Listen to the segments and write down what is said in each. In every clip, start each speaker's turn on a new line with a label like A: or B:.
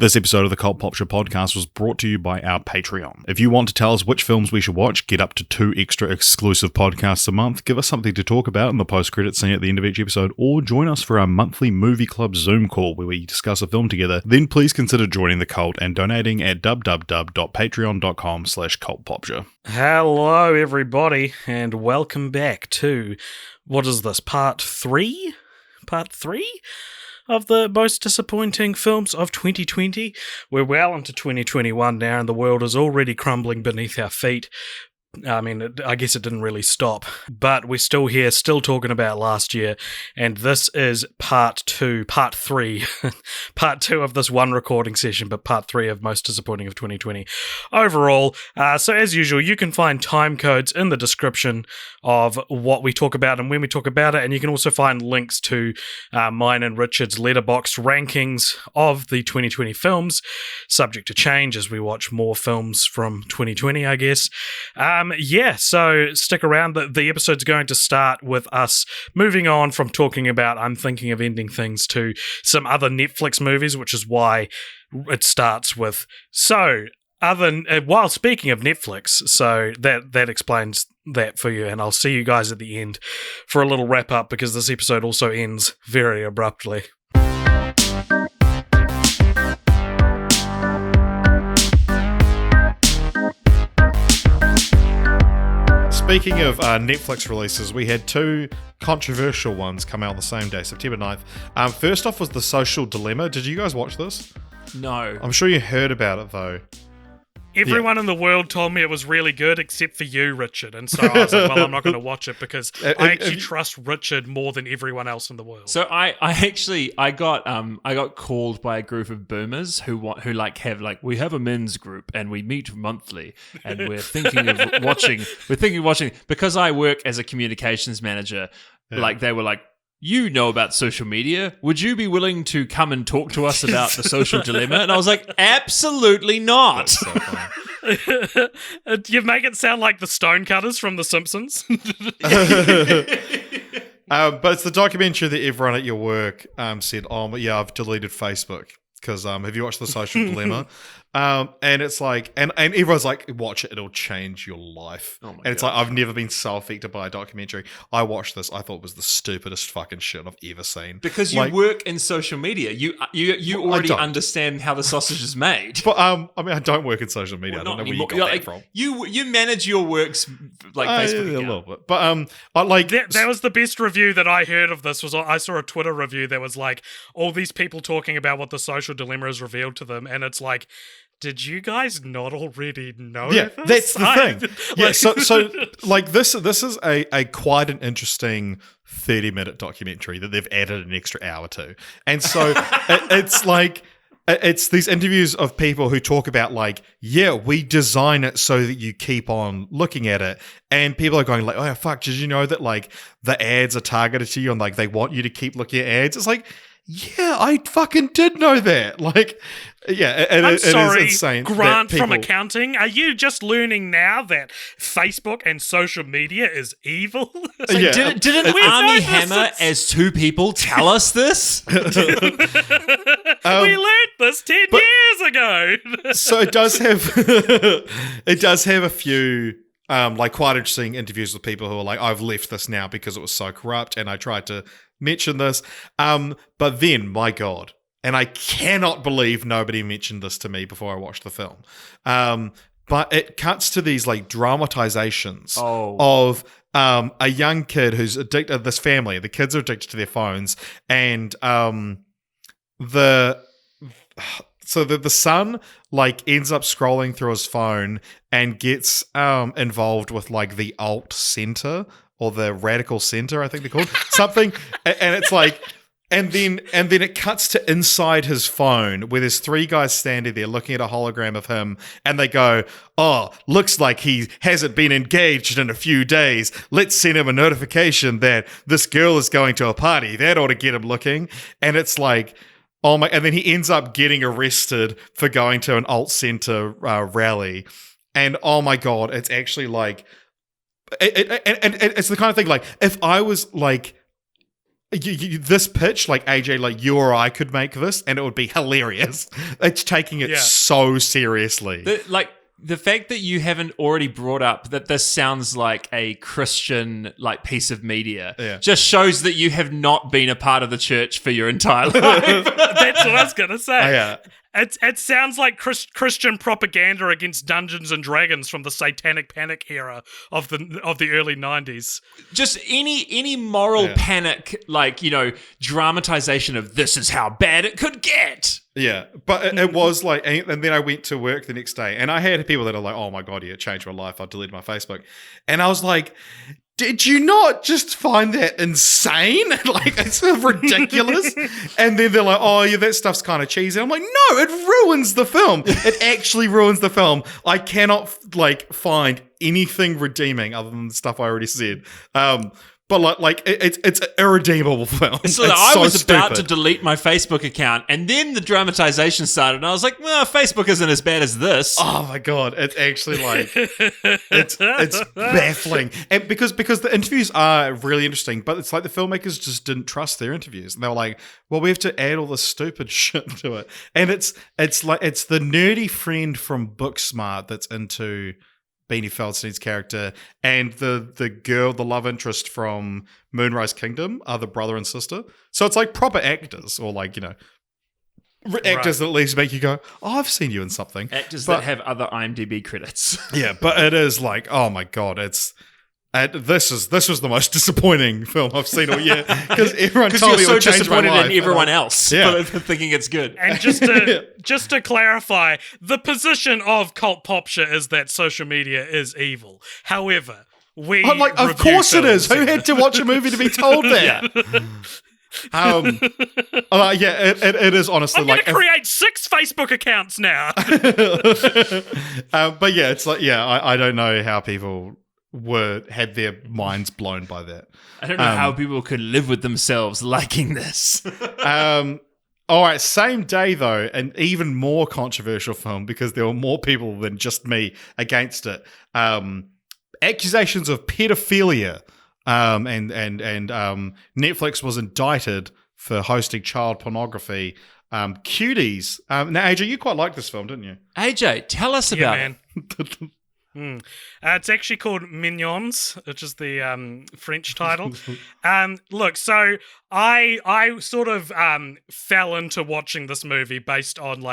A: This episode of the Cult Popture podcast was brought to you by our Patreon. If you want to tell us which films we should watch, get up to 2 extra exclusive podcasts a month, give us something to talk about in the post-credit scene at the end of each episode, or join us for our monthly movie club Zoom call where we discuss a film together, then please consider joining the cult and donating at www.patreon.com/cultpopture.
B: Hello everybody, and welcome back to, what is this, part 3? Part 3? Of the most disappointing films of 2020. We're well into 2021 now, and the world is already crumbling beneath our feet. I mean, I guess it didn't really stop, but we're still here, still talking about last year, and this is part 3, part 2 of this one recording session, but part 3 of most disappointing of 2020 overall. So as usual, you can find time codes in the description of what we talk about and when we talk about it, and you can also find links to mine and Richard's Letterboxd rankings of the 2020 films, subject to change as we watch more films from 2020, I guess. So stick around. The episode's going to start with us moving on from talking about I'm Thinking of Ending Things to some other Netflix movies, which is why it starts with, while speaking of Netflix, so that explains that for you, and I'll see you guys at the end for a little wrap up, because this episode also ends very abruptly.
A: Speaking of Netflix releases, we had 2 controversial ones come out on the same day, September 9th. First off was The Social Dilemma. Did you guys watch this?
C: No.
A: I'm sure you heard about it, though.
B: Everyone in the world told me it was really good, except for you, Richard. And so I was like, well, I'm not going to watch it because I actually trust Richard more than everyone else in the world.
C: So I got called by a group of boomers who we have a men's group and we meet monthly and we're thinking of watching because I work as a communications manager. Yeah. Like they were like, you know about social media. Would you be willing to come and talk to us about The Social Dilemma? And I was like, absolutely not.
A: That's so funny.
B: You make it sound like the Stonecutters from The Simpsons.
A: But it's the documentary that everyone at your work said, oh, yeah, I've deleted Facebook. Because have you watched The Social Dilemma? And it's like, and everyone's like, watch it, it'll change your life. Oh my God. It's like, I've never been so affected by a documentary. I watched this, I thought it was the stupidest fucking shit I've ever seen.
C: Because you work in social media, you already understand how the sausage is made.
A: But I mean, I don't work in social media.
C: Well,
A: I don't know where you got that from.
C: You manage your works like Facebook account.
A: A little bit, but I like
B: that was the best review that I heard of this. I saw a Twitter review that was like all these people talking about what The Social Dilemma has revealed to them, and it's like, did you guys not already know?
A: Yeah,
B: this?
A: That's the thing. Yeah, so like this is a quite an interesting 30-minute documentary that they've added an extra hour to, and so it's like it's these interviews of people who talk about like, yeah, we design it so that you keep on looking at it, and people are going like, oh fuck, did you know that like the ads are targeted to you and like they want you to keep looking at ads? It's like, yeah, I fucking did know that. Like, yeah,
B: I'm sorry,
A: it is insane.
B: Grant from accounting. Are you just learning now that Facebook and social media is evil?
C: So yeah. Didn't Armie Hammer as 2 people tell us this?
B: We learned this 10 years ago.
A: So it does have a few like quite interesting interviews with people who are like, I've left this now because it was so corrupt, and I tried to mention this. But then, my God, and I cannot believe nobody mentioned this to me before I watched the film. But it cuts to these like dramatizations of a young kid who's addicted. This family, the kids are addicted to their phones, and the son like ends up scrolling through his phone and gets involved with like the alt center or the radical center, I think they're called something, and it's like. And then it cuts to inside his phone where there's 3 guys standing there looking at a hologram of him, and they go, oh, looks like he hasn't been engaged in a few days. Let's send him a notification that this girl is going to a party. That ought to get him looking. And it's like, oh my, and then he ends up getting arrested for going to an alt center rally. And oh my God, it's actually like, it's the kind of thing like, if I was like this pitch, like AJ, like you or I could make this, and it would be hilarious. It's taking it so seriously.
C: The fact that you haven't already brought up that this sounds like a Christian like piece of media just shows that you have not been a part of the church for your entire life.
B: That's what I was gonna say.
A: Oh, yeah.
B: It sounds like Christian propaganda against Dungeons and Dragons from the Satanic Panic era of the early 90s.
C: Just any moral panic, like, dramatization of this is how bad it could get.
A: Yeah, but it was like, and then I went to work the next day, and I had people that are like, "Oh my god, yeah, it changed my life. I deleted my Facebook," and I was like, "Did you not just find that insane? Like, it's ridiculous." And then they're like, "Oh yeah, that stuff's kind of cheesy." I'm like, "No, it ruins the film. It actually ruins the film. I cannot find anything redeeming other than the stuff I already said." But it's an irredeemable film.
C: So I was about to delete my Facebook account, and then the dramatization started, and I was like, "Well, Facebook isn't as bad as this."
A: Oh my god, it's actually it's baffling, and because the interviews are really interesting, but it's like the filmmakers just didn't trust their interviews, and they were like, "Well, we have to add all this stupid shit to it," and it's the nerdy friend from Booksmart that's into Beanie Feldstein's character, and the girl, the love interest from Moonrise Kingdom are the brother and sister. So it's like proper actors, or actors that at least make you go, "Oh, I've seen you in something."
C: Actors that have other IMDb credits.
A: Yeah, but it is like, oh my god, this was the most disappointing film I've seen all year, because everyone told me it would change my life.
C: Because you're so disappointed in everyone else for thinking it's good.
B: And just to clarify, the position of Cult Popture is that social media is evil. However,
A: of course it is. Who had to watch a movie to be told that? It is honestly
B: I'm going to create 6 Facebook accounts now.
A: But yeah, it's like, I don't know how people had their minds blown by that.
C: I don't know how people could live with themselves liking this.
A: All right, same day though, an even more controversial film, because there were more people than just me against it. Accusations of pedophilia, and Netflix was indicted for hosting child pornography. Cuties. Now, AJ, you quite liked this film, didn't you?
C: AJ, tell us about it.
B: It's actually called Mignons, which is the French title. Look, so I sort of fell into watching this movie based on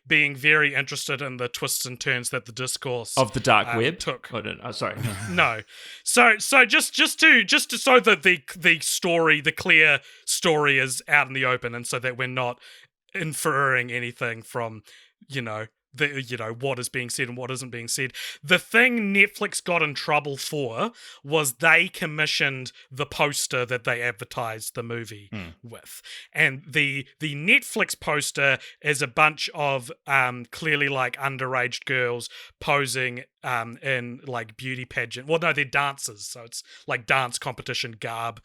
B: being very interested in the twists and turns that the discourse
C: of the dark web
B: took.
C: Oh, no, sorry,
B: no. So just to so that the story, the clear story, is out in the open, and so that we're not inferring anything from what is being said and what isn't being said. The thing Netflix got in trouble for was they commissioned the poster that they advertised the movie with. And the Netflix poster is a bunch of clearly underage girls posing in beauty pageant. Well, no, they're dancers, so it's dance competition garb,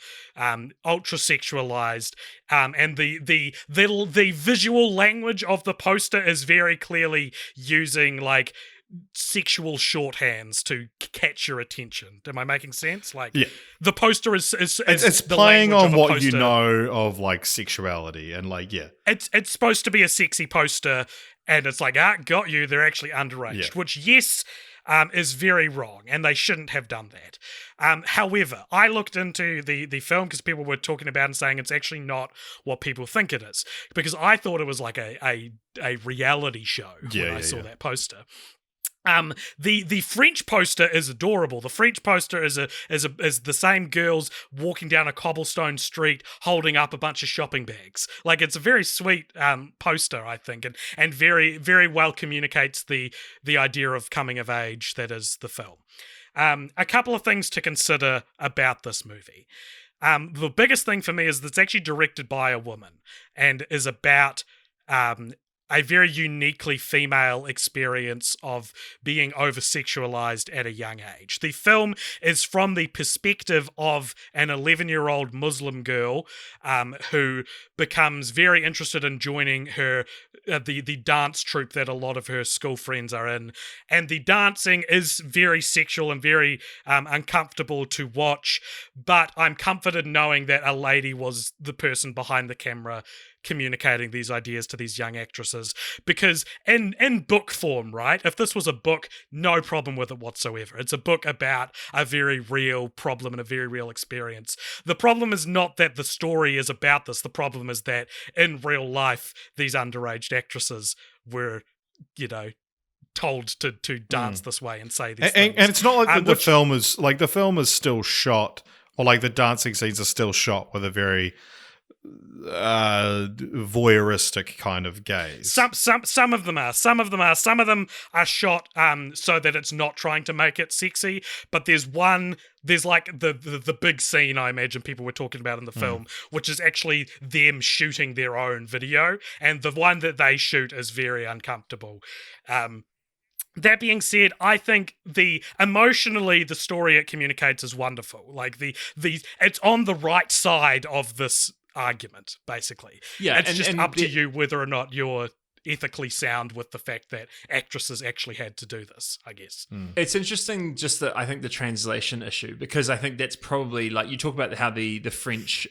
B: ultra sexualized, and the visual language of the poster is very clearly using sexual shorthands to catch your attention. Am I making sense? The poster is
A: it's playing on what you know of sexuality, and
B: it's supposed to be a sexy poster, and it's got you, they're actually underage, which is very wrong, and they shouldn't have done that. However, I looked into the film because people were talking about and saying it's actually not what people think it is, because I thought it was a reality show when I saw that poster. The French poster is adorable. The French poster is the same girls walking down a cobblestone street holding up a bunch of shopping bags. It's a very sweet poster, I think, and very, very well communicates the idea of coming of age that is the film. A couple of things to consider about this movie. The biggest thing for me is that it's actually directed by a woman and is about a very uniquely female experience of being over-sexualized at a young age. The film is from the perspective of an 11-year-old Muslim girl who becomes very interested in joining her the dance troupe that a lot of her school friends are in, and the dancing is very sexual and very uncomfortable to watch, but I'm comforted knowing that a lady was the person behind the camera communicating these ideas to these young actresses, because in book form, right, if this was a book, no problem with it whatsoever. It's a book about a very real problem and a very real experience. The problem is not that the story is about this. The problem is that in real life, these underage actresses were, told to dance this way and say these things.
A: And it's not like the film is still shot, or like the dancing scenes are still shot with a very voyeuristic kind of gaze.
B: Some of them are. Some of them are shot so that it's not trying to make it sexy. But there's like the big scene I imagine people were talking about in the film, which is actually them shooting their own video, and the one that they shoot is very uncomfortable. That being said, I think emotionally the story it communicates is wonderful. Like it's on the right side of this argument, basically.
C: Yeah,
B: it's just up to you whether or not you're ethically sound with the fact that actresses actually had to do this, I guess.
C: It's interesting, just that I think the translation issue, because I think that's probably, like, you talk about how the French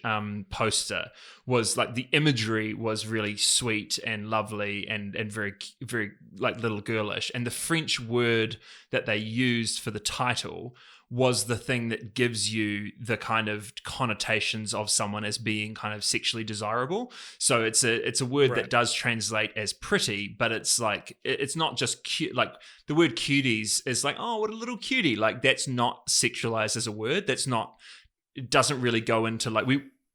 C: poster was like, the imagery was really sweet and lovely and very, very like little girlish, and the French word that they used for the title was the thing that gives you the kind of connotations of someone as being kind of sexually desirable. So it's a word that does translate as pretty, but it's like, it's not just cute. Like the word cuties is like, oh, what a little cutie. Like that's not sexualized as a word. It doesn't really go into like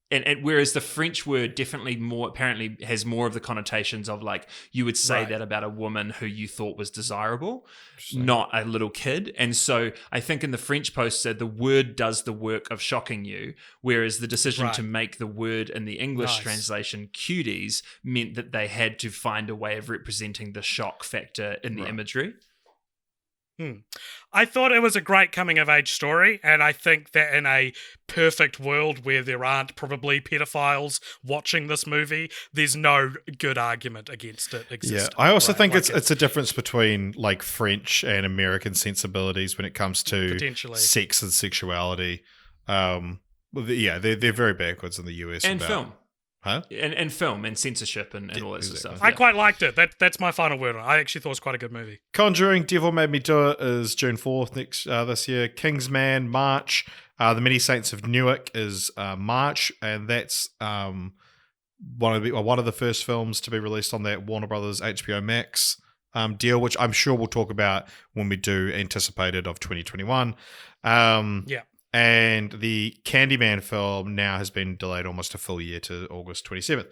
C: and whereas the French word definitely apparently has more of the connotations of like, you would say that about a woman who you thought was desirable, not a little kid. And so I think in the French poster, the word does the work of shocking you, whereas the decision to make the word in the English translation cuties meant that they had to find a way of representing the shock factor in the imagery.
B: I thought it was a great coming-of-age story, and I think that in a perfect world where there aren't probably pedophiles watching this movie, there's no good argument against it existing.
A: Yeah, I also think it's a difference between like French and American sensibilities when it comes to sex and sexuality. They're very backwards in the US.
C: And
A: about
C: film.
A: Huh?
C: And film and censorship and all that sort of stuff.
B: I quite liked it. That's my final word on it. I actually thought it was quite a good movie.
A: Conjuring, Devil Made Me Do It is June 4th this year. Kingsman, March. The Many Saints of Newark is March, and that's one of the first films to be released on that Warner Brothers HBO Max deal, which I'm sure we'll talk about when we do Anticipated of 2021. And the Candyman film now has been delayed almost a full year to August 27th.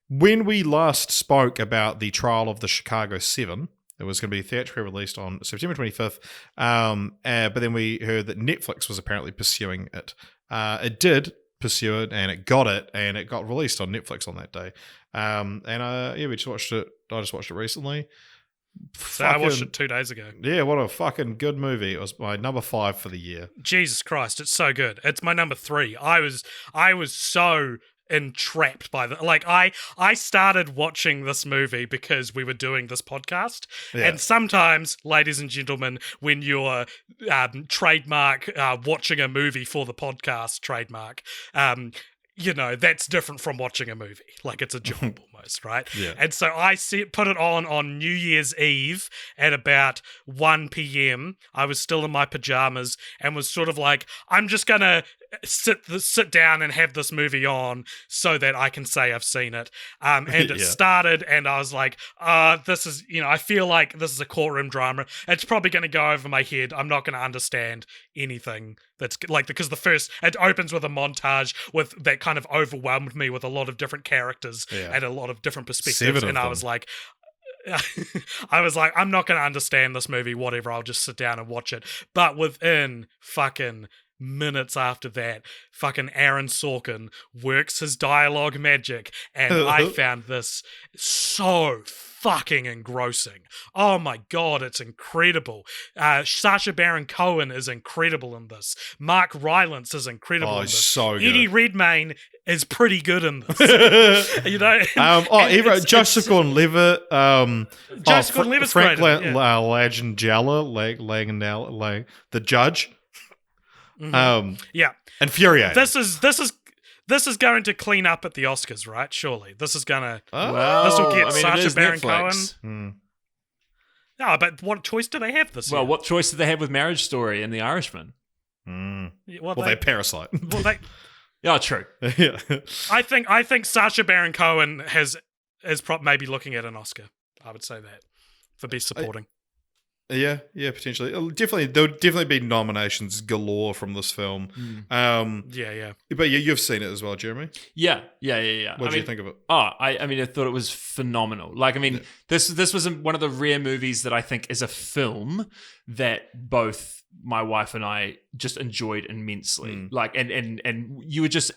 A: When we last spoke about the trial of the Chicago 7, it was going to be theatrically released on September 25th, but then we heard that Netflix was apparently pursuing it. It did pursue it, and it got released on Netflix on that day. We just watched it. I just watched it recently.
B: I watched it 2 days ago.
A: Yeah, what a fucking good movie. It was my number 5 for the year.
B: Jesus Christ, it's so good. It's my number 3. I was so entrapped by I started watching this movie because we were doing this podcast, and sometimes, ladies and gentlemen, when you're trademark watching a movie for the podcast trademark, that's different from watching a movie. Like, it's a job almost, right?
A: Yeah.
B: And so I put it on New Year's Eve at about 1 p.m. I was still in my pajamas and was sort of like, I'm just going to sit down and have this movie on so that I can say I've seen it. And it started, and I was like, this is, I feel like this is a courtroom drama. It's probably going to go over my head. I'm not going to understand anything that's like, because it opens with a montage with that kind of overwhelmed me with a lot of different characters and a lot of different perspectives. And I was like, I'm not going to understand this movie, whatever. I'll just sit down and watch it. But within fucking minutes after that, fucking Aaron Sorkin works his dialogue magic, and I found this so fucking engrossing. Oh my god, it's incredible. Sacha Baron Cohen is incredible in this. Mark Rylance is incredible in this.
A: So good.
B: Eddie Redmayne is pretty good in this. You know?
A: Joseph Gordon-Levitt.
B: Joseph Gordon-Levitt's
A: Frank
B: great.
A: Langella, the judge.
B: Yeah.
A: Infuriating.
B: This is going to clean up at the Oscars, right? Surely. This is gonna
C: Well,
B: this will get
C: it
B: Sacha
C: is
B: Baron
C: Netflix.
B: Cohen. No, but what choice do they have this year?
C: Well, what choice did they have with Marriage Story and The Irishman?
A: They Parasite.
B: Well, they
C: Yeah, true.
A: Yeah.
B: I think Sacha Baron Cohen is maybe looking at an Oscar. I would say that for best supporting.
A: Yeah, potentially. There'll definitely be nominations galore from this film.
B: Yeah.
A: But you've seen it as well, Jeremy.
C: Yeah.
A: What did you think of it?
C: I thought it was phenomenal. This was one of the rare movies that I think is a film that both my wife and I just enjoyed immensely. And you were just.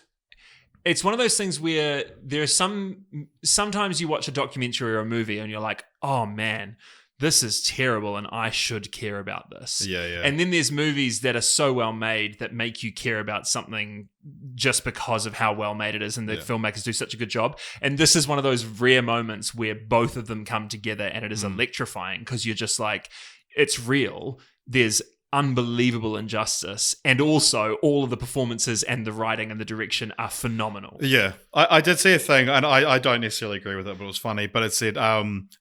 C: It's one of those things where there are sometimes you watch a documentary or a movie and you're like, oh man, this is terrible and I should care about this.
A: Yeah.
C: And then there's movies that are so well made that make you care about something just because of how well made it is and the filmmakers do such a good job. And this is one of those rare moments where both of them come together and it is electrifying because you're just like, it's real. There's unbelievable injustice, and also all of the performances and the writing and the direction are phenomenal.
A: Yeah, I did see a thing, and I don't necessarily agree with it, but it was funny. But it said,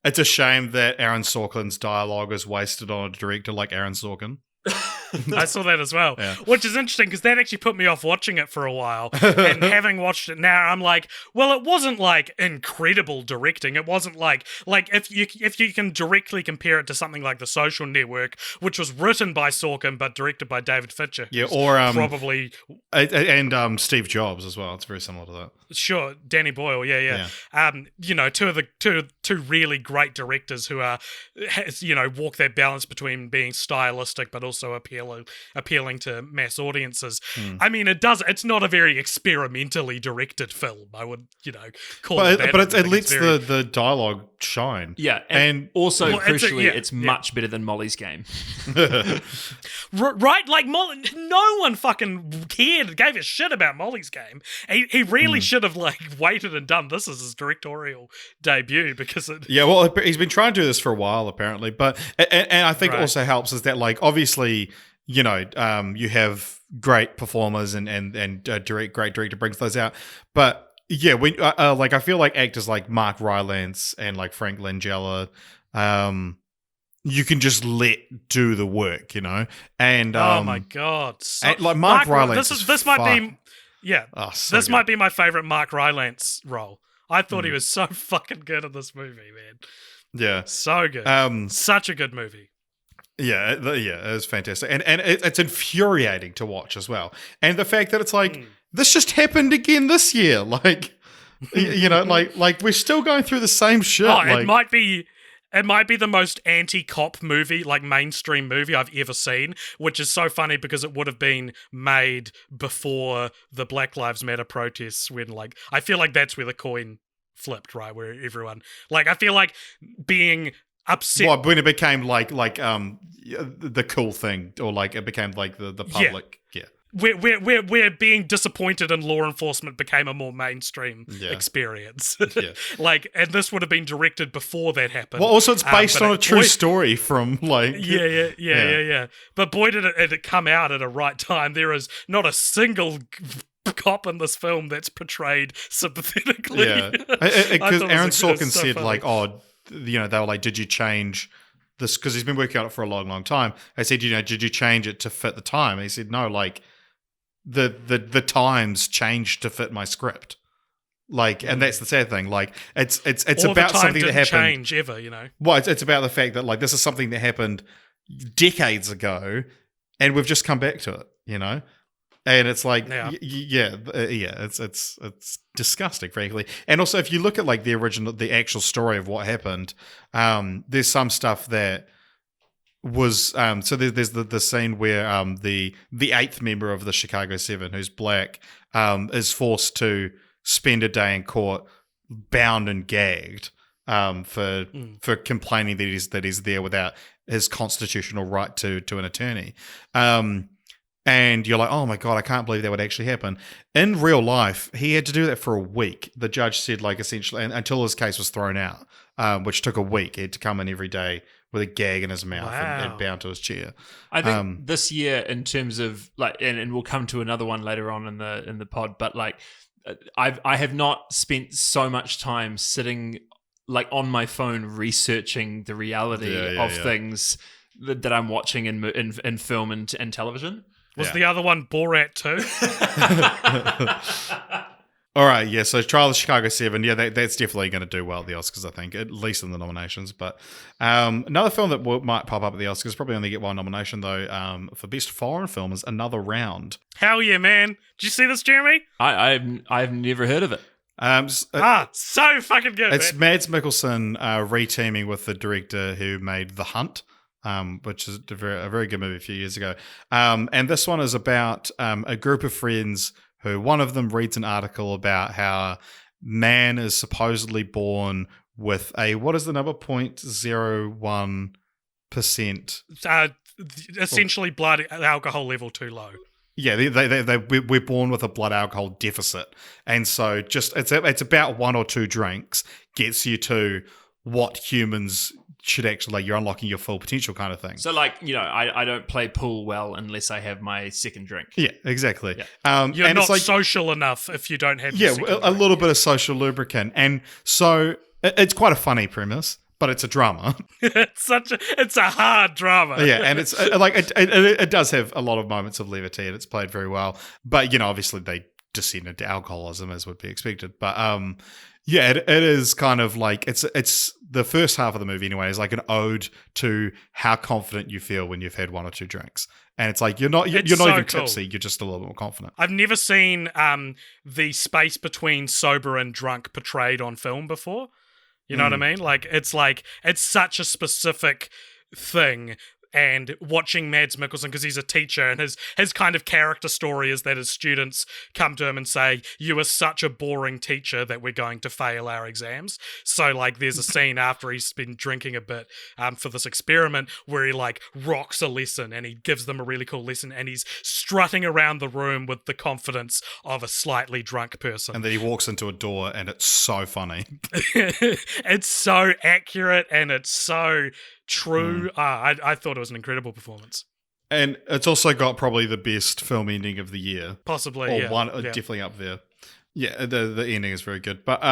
A: it's a shame that Aaron Sorkin's dialogue is wasted on a director like Aaron Sorkin.
B: I saw that as well,
A: Yeah.
B: which is interesting because that actually put me off watching it for a while. And having watched it now, I'm like, well, it wasn't like incredible directing. It wasn't like if you can directly compare it to something like The Social Network, which was written by Sorkin but directed by David Fincher.
A: Yeah, or
B: probably
A: and Steve Jobs as well. It's very similar to that.
B: Sure, Danny Boyle, yeah. Two really great directors who are, walk that balance between being stylistic but also appealing to mass audiences. I mean, it's not a very experimentally directed film. I would, call it that.
A: But it lets the dialogue shine.
C: Yeah, and also crucially, it's much better than Molly's Game.
B: Right? Like, no one fucking gave a shit about Molly's Game. He really should have waited and done this as his directorial debut because
A: he's been trying to do this for a while apparently, but and I think it also helps is that obviously you have great performers and great director brings those out, but when I feel like actors like Mark Rylance and Frank Langella, you can just let do the work, and
B: oh my god,
A: Mark Rylance
B: this might be. Yeah,
A: this
B: might be my favorite Mark Rylance role. I thought he was so fucking good in this movie, man.
A: Yeah,
B: so good. Such a good movie.
A: Yeah, it was fantastic, and it's infuriating to watch as well. And the fact that it's this just happened again this year, we're still going through the same shit.
B: It might be the most anti-cop movie, mainstream movie I've ever seen, which is so funny because it would have been made before the Black Lives Matter protests when, I feel like that's where the coin flipped, right? Where everyone, I feel like being upset.
A: Well, when it became the cool thing, or it became the public, yeah.
B: Where being disappointed in law enforcement became a more mainstream experience.
A: Yeah.
B: And this would have been directed before that happened.
A: Well, also it's based on a true story from
B: Yeah. But boy, did it come out at a right time. There is not a single cop in this film that's portrayed sympathetically.
A: Yeah, because Aaron Sorkin said they were like, did you change this? Because he's been working on it for a long, long time. I said, did you change it to fit the time? And he said, no, the times changed to fit my script. And that's the sad thing. It's
B: All
A: about
B: the time
A: something that happened.
B: Change ever,
A: Well, it's about the fact that this is something that happened decades ago, and we've just come back to it. And it's it's disgusting, frankly. And also, if you look at the actual story of what happened, there's some stuff that was so there's the scene where the eighth member of the Chicago Seven, who's black, is forced to spend a day in court, bound and gagged, for complaining that he's there without his constitutional right to an attorney. And you're like, oh my God, I can't believe that would actually happen. In real life, he had to do that for a week. The judge said, like, essentially, until his case was thrown out, which took a week. He had to come in every day with a gag in his mouth and bound to his chair.
C: I think this year, in terms of like, and we'll come to another one later on in the pod, but like, I have not spent so much time sitting like on my phone researching the reality of things that I'm watching in film and television.
B: Was the other one Borat too?
A: All right, yeah, so Trial of the Chicago 7, that's definitely going to do well at the Oscars, I think, at least in the nominations. But another film that might pop up at the Oscars, probably only get one nomination, though, for Best Foreign Film is Another Round.
B: Hell yeah, man. Did you see this, Jeremy?
C: I've never heard of it.
B: So fucking good,
A: It's Mads Mikkelsen reteaming with the director who made The Hunt, which is a very good movie a few years ago. And this one is about a group of friends who one of them reads an article about how man is supposedly born with a, what is the number, 0.01%?
B: Essentially blood alcohol level too low.
A: Yeah, we're born with a blood alcohol deficit. And so just it's about one or two drinks gets you to what humans should actually, like, you're unlocking your full potential kind of thing.
C: So, like, I don't play pool well unless I have my second drink.
A: Yeah, exactly.
C: Yeah.
B: You're
A: and
B: not
A: it's like,
B: social enough if you don't have
A: a little bit of social lubricant. And so it's quite a funny premise, but it's a drama.
B: It's a hard drama.
A: Yeah, and it's like it does have a lot of moments of levity, and it's played very well. But obviously they descend into alcoholism as would be expected. But yeah, it is kind of like it's the first half of the movie anyway is like an ode to how confident you feel when you've had one or two drinks, and it's like you're not even
B: cool.
A: tipsy, you're just a little bit more confident.
B: I've never seen the space between sober and drunk portrayed on film before. You know what I mean? Like it's such a specific thing. And watching Mads Mikkelsen, because he's a teacher, and his kind of character story is that his students come to him and say, "You are such a boring teacher that we're going to fail our exams." So, like, there's a scene after he's been drinking a bit for this experiment where he, like, rocks a lesson and he gives them a really cool lesson and he's strutting around the room with the confidence of a slightly drunk person.
A: And then he walks into a door and it's so funny.
B: It's so accurate and it's so true. I thought it was an incredible performance.
A: And it's also got probably the best film ending of the year.
B: Possibly,
A: or
B: yeah.
A: one,
B: Yeah.
A: definitely up there. Yeah, the ending is very good. But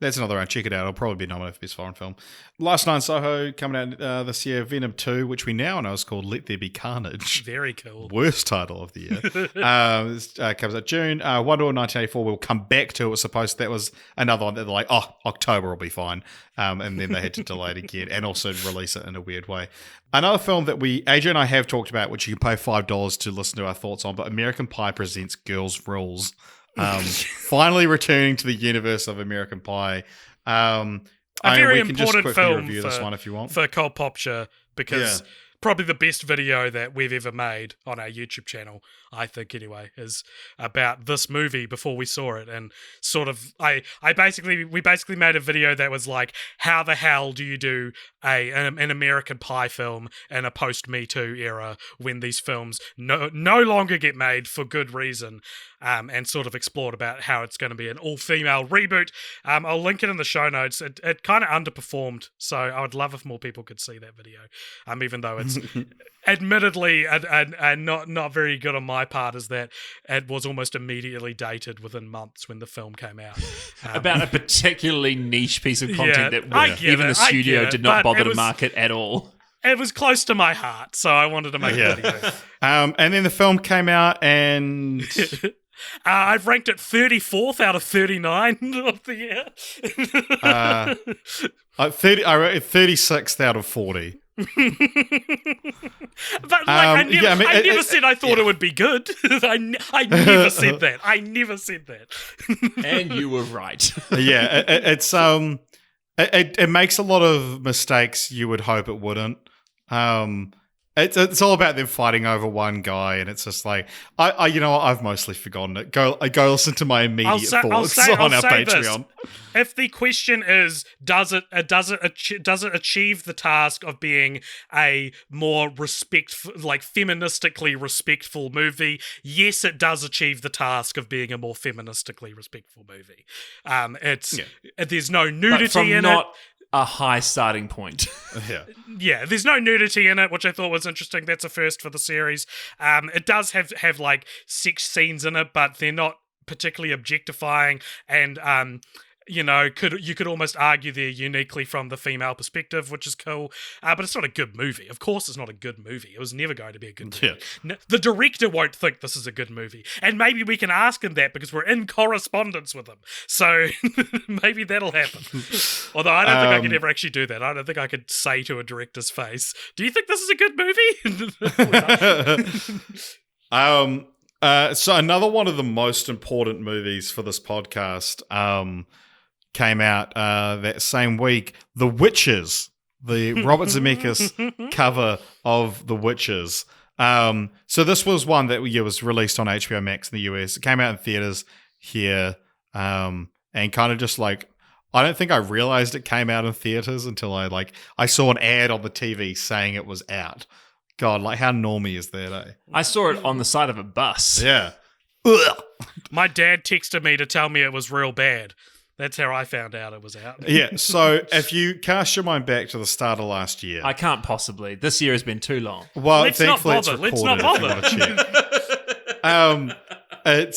A: that's another round. Check it out. It'll probably be nominated for Best Foreign Film. Last Night in Soho coming out this year. Venom 2, which we now know is called Let There Be Carnage.
B: Very cool.
A: Worst title of the year. This comes out June. Wonder Woman 1984. We'll come back to it. Was supposed that was another one that they're like, oh, October will be fine. And then they had to delay it again and also release it in a weird way. Another film that AJ and I have talked about, which you can pay $5 to listen to our thoughts on, but American Pie presents Girls Rules. Finally returning to the universe of American Pie.
B: A very
A: we can just
B: important
A: quickly
B: film
A: review this one if you want.
B: for Cole Popture, because probably the best video that we've ever made on our YouTube channel, I think anyway, is about this movie before we saw it. And sort of we basically made a video that was like, how the hell do you do an American Pie film in a post Me Too era when these films no longer get made for good reason, and sort of explored about how it's going to be an all-female reboot. I'll link it in the show notes. It kind of underperformed, so I would love if more people could see that video, even though it's admittedly not very good on my part, is that it was almost immediately dated within months when the film came out.
C: About a particularly niche piece of content
B: Yeah,
C: that even the studio did not bother to market at all.
B: It was close to my heart, so I wanted to make a video.
A: And then the film came out and...
B: I've ranked it 34th out of 39 of the year.
A: 36th out of 40.
B: But I never said I thought it would be good. I never said that. I never said that.
C: And you were right.
A: It makes a lot of mistakes you would hope it wouldn't. It's all about them fighting over one guy, and it's just like you know what, I've mostly forgotten it. Go listen to my immediate thoughts on our Patreon.
B: This. If the question is, does it achieve the task of being a more feministically respectful movie? Yes, it does achieve the task of being a more feministically respectful movie. There's no nudity in it.
C: A high starting point.
B: Yeah, there's no nudity in it, which I thought was interesting. That's a first for the series. It does have like sex scenes in it, but they're not particularly objectifying, and you could almost argue they're uniquely from the female perspective, which is cool. But it's not a good movie. Of course, it's not a good movie. It was never going to be a good movie.
A: Yeah.
B: The director won't think this is a good movie, and maybe we can ask him that because we're in correspondence with him. So maybe that'll happen. Although I don't think I could ever actually do that. I don't think I could say to a director's face, "Do you think this is a good movie?"
A: So another one of the most important movies for this podcast came out that same week, The Witches, the Robert Zemeckis cover of The Witches. So this was one that was released on HBO Max in the US. It came out in theaters here, and kind of just like, I don't think I realized it came out in theaters until I saw an ad on the TV saying it was out. God, like how normie is that, eh?
C: I saw it on the side of a bus.
A: Yeah.
B: My dad texted me to tell me it was real bad. That's how I found out it was out.
A: Yeah, so if you cast your mind back to the start of last year...
C: I can't possibly. This year has been too long.
A: Well,
B: Let's
A: thankfully
B: not bother.
A: it's recorded.
B: Let's not
A: bother.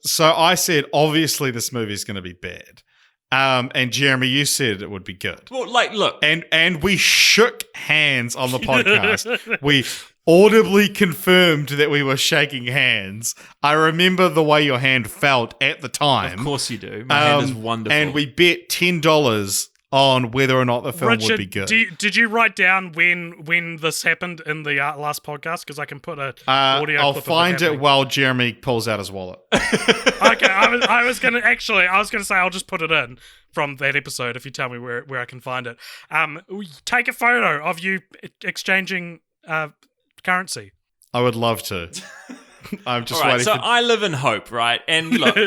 A: So I said, obviously this movie is going to be bad. And Jeremy, you said it would be good.
C: Well, look.
A: And we shook hands on the podcast. We audibly confirmed that we were shaking hands. I remember the way your hand felt at the time.
C: Of course you do. My hand is wonderful.
A: And we bet $10 on whether or not the film
B: Richard,
A: would be good.
B: Did you write down when this happened in the last podcast? Because I can put a audio
A: I'll
B: clip
A: find
B: of
A: it while Jeremy pulls out his wallet.
B: Okay, I was gonna say I'll just put it in from that episode if you tell me where I can find it. Take a photo of you exchanging currency.
A: I would love to. I'm just
C: All right,
A: waiting
C: so
A: for...
C: I live in hope, right? And look,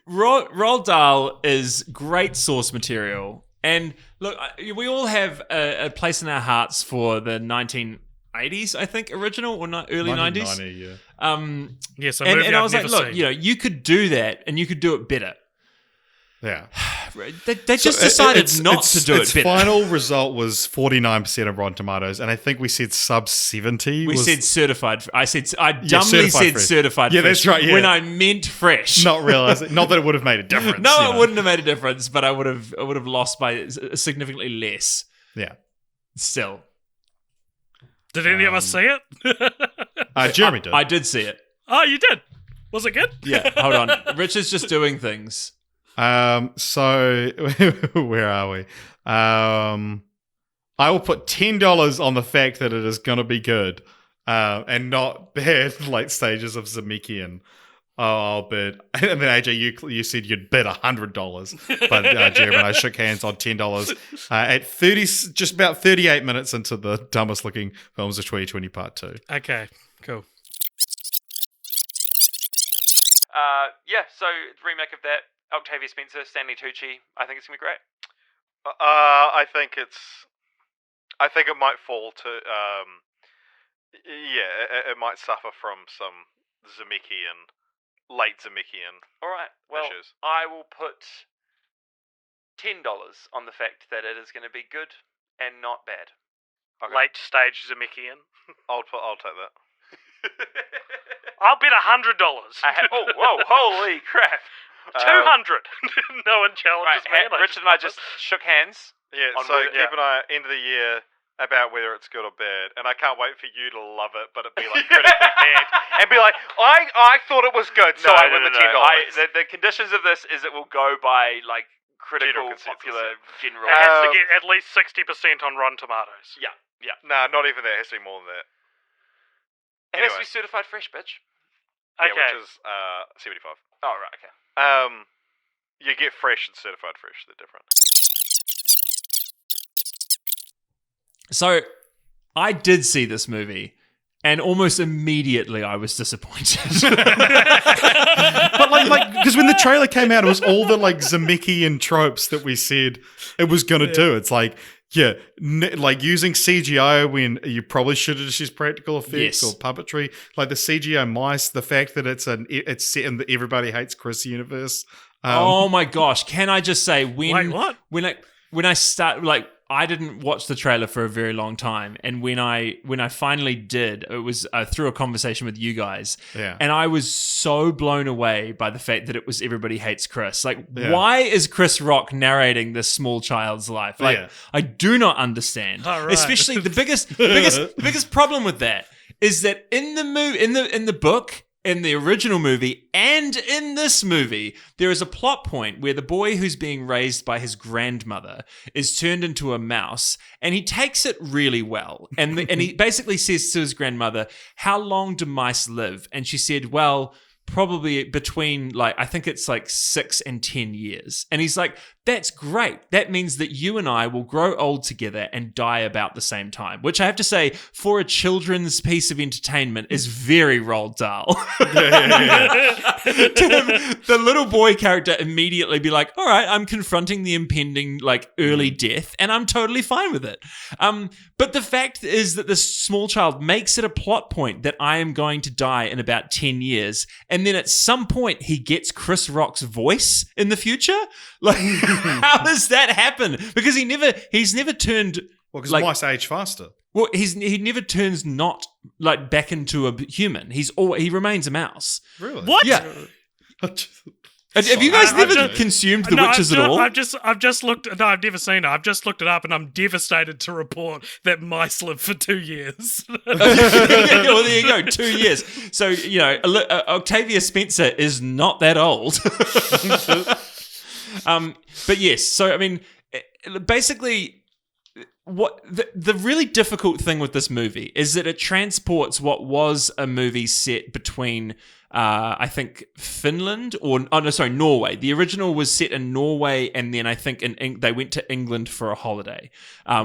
C: Roald Dahl is great source material. And look, we all have a place in our hearts for the 1980s, I think, original or not early 90s.
A: 1990, yeah.
B: Yes,
C: and I was like, look, you could do that and you could do it better.
A: Yeah.
C: They just decided not to do it
A: its
C: better.
A: final result was 49% of Rotten Tomatoes, and I think we said sub 70.
C: We said certified. I dumbly said
A: fresh.
C: certified.
A: Yeah,
C: fresh
A: that's right. Yeah.
C: When I meant fresh.
A: Not realizing, not that it would have made a difference.
C: No, it wouldn't have made a difference, but I would have lost by significantly less.
A: Yeah.
C: Still.
B: Did any of us see it?
A: Jeremy did.
C: I did see it.
B: Oh, you did? Was it good?
C: Yeah. Hold on. Richard's just doing things.
A: So where are we? I will put $10 on the fact that it is going to be good, and not bad late stages of Zemeckis. I'll bet. And then AJ, you said you'd bet $100, but Jeremy and I shook hands on $10 at 30, just about 38 minutes into the dumbest looking films of 2020 Part 2.
B: Okay, cool.
D: Yeah, so remake of that. Octavia Spencer, Stanley Tucci. I think it's gonna be great.
E: I think it might fall to it might suffer from some late Zemeckis
D: All right. Well,
E: issues.
D: I will put $10 on the fact that it is going to be good and not bad.
E: Okay.
B: Late stage Zemeckis.
E: I'll take that.
B: I'll bet $100.
D: Whoa, holy crap.
B: 200. No one challenges me.
D: Richard and I just shook hands.
E: Yeah,
D: On
E: so
D: whether-
E: keep an eye end of the year about whether it's good or bad, and I can't wait for you to love it, but it be like critically panned, and be like, I thought it was good, so I win the $10.
D: The conditions of this is it will go by like critical,
E: General consensus,
D: popular, general.
B: It has to get at least 60% on Rotten Tomatoes.
D: Yeah.
E: Nah, not even that. It has to be more than that.
D: It has to
E: Anyway.
D: be certified fresh, bitch.
E: Yeah,
B: Okay.
E: which is 75.
D: Oh, right, okay.
E: You get fresh and certified fresh. They're different.
C: So I did see this movie, and almost immediately I was disappointed.
A: But like, because when the trailer came out, it was all the like Zemeckis tropes that we said it was going to do. It's like, yeah, like using CGI when you probably should have just used practical effects or puppetry. Like the CGI mice, the fact that it's set in the Everybody Hates Chris universe.
C: Oh my gosh! Can I just say
B: Wait, what?
C: When I start like. I didn't watch the trailer for a very long time, and when I finally did, it was through a conversation with you guys, and I was so blown away by the fact that it was Everybody Hates Chris. Like, why is Chris Rock narrating this small child's life? Like, I do not understand.
B: Right.
C: Especially the biggest problem with that is that in the book. In the original movie and in this movie, there is a plot point where the boy who's being raised by his grandmother is turned into a mouse, and he takes it really well. And he basically says to his grandmother, "How long do mice live?" And she said, "Well, probably between I think it's 6 and 10 years." And he's like, "That's great. That means that you and I will grow old together and die about the same time," which I have to say, for a children's piece of entertainment, is very Roald Dahl. The little boy character immediately be like, "All right, I'm confronting the impending early death, and I'm totally fine with it." But the fact is that this small child makes it a plot point that I am going to die in about 10 years, and then at some point he gets Chris Rock's voice in the future. How does that happen? Because he's never turned.
A: Well, because mice age faster.
C: Well, he never turns not back into a human. He remains a mouse.
A: Really?
B: What?
C: Yeah. Have you guys never consumed The Witches at all?
B: I've just looked. No, I've never seen it. I've just looked it up, and I'm devastated to report that mice live for 2 years.
C: Well, there you go, 2 years. So Octavia Spencer is not that old. But yes, so I mean, basically, what the really difficult thing with this movie is that it transports what was a movie set between I think Finland Norway. The original was set in Norway, and then I think they went to England for a holiday,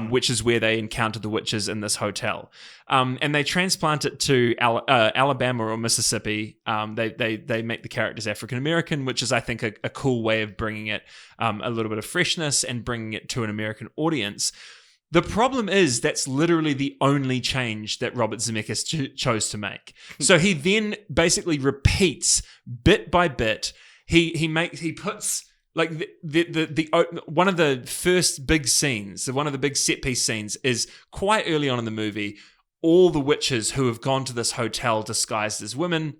C: which is where they encountered the witches in this hotel. And they transplant it to Alabama or Mississippi. They make the characters African American, which is I think a cool way of bringing it a little bit of freshness and bringing it to an American audience. The problem is that's literally the only change that Robert Zemeckis chose to make. So he then basically repeats bit by bit. He puts the one of the first big scenes, one of the big set piece scenes is quite early on in the movie. All the witches who have gone to this hotel disguised as women,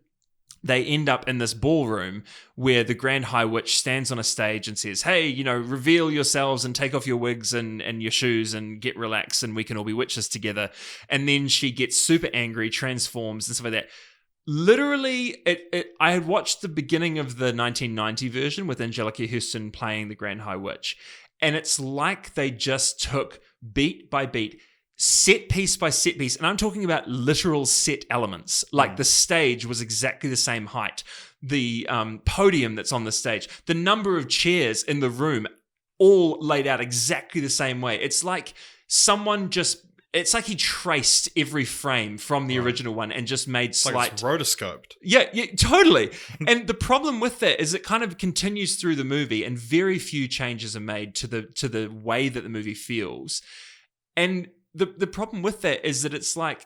C: they end up in this ballroom where the Grand High Witch stands on a stage and says, "Hey, reveal yourselves and take off your wigs and your shoes and get relaxed and we can all be witches together." And then she gets super angry, transforms and stuff like that. Literally, I had watched the beginning of the 1990 version with Angelica Houston playing the Grand High Witch. And it's like they just took beat by beat, set piece by set piece, and I'm talking about literal set elements. Like the stage was exactly the same height, the podium that's on the stage, the number of chairs in the room, all laid out exactly the same way. It's like it's like he traced every frame from the original one and just made slight.
A: Like it's rotoscoped.
C: Yeah, totally. And the problem with that is it kind of continues through the movie, and very few changes are made to the way that the movie feels. And the problem with that is that it's like,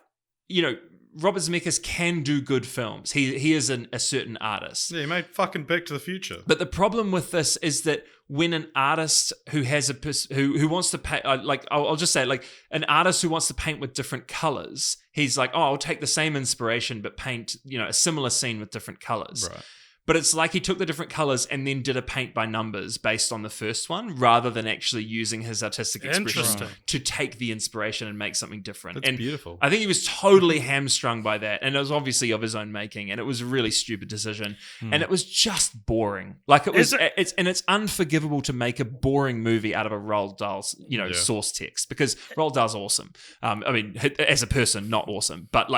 C: Robert Zemeckis can do good films. He is a certain artist.
A: Yeah, he made fucking Back to the Future.
C: But the problem with this is that when an artist who has who wants to paint, I'll just say, an artist who wants to paint with different colors, he's like, "Oh, I'll take the same inspiration but paint, a similar scene with different colors."
A: Right.
C: But it's like he took the different colors and then did a paint by numbers based on the first one, rather than actually using his artistic expression to take the inspiration and make something different.
A: That's beautiful.
C: I think he was totally hamstrung by that, and it was obviously of his own making, and it was a really stupid decision, and it was just boring. It's unforgivable to make a boring movie out of a Roald Dahl's source text, because Roald Dahl's awesome. I mean, as a person, not awesome, but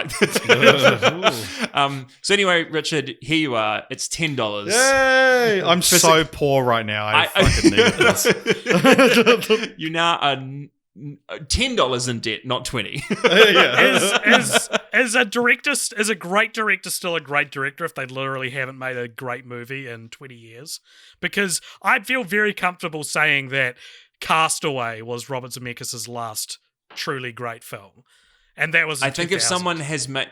C: so anyway, Richard, here you are. It's $10.
A: Yay! I'm so poor right now. I fucking need this.
C: You now are $10 in debt, not 20.
B: Is a great director still a great director if they literally haven't made a great movie in 20 years? Because I feel very comfortable saying that Castaway was Robert Zemeckis' last truly great film, and that was.
C: I think if someone has made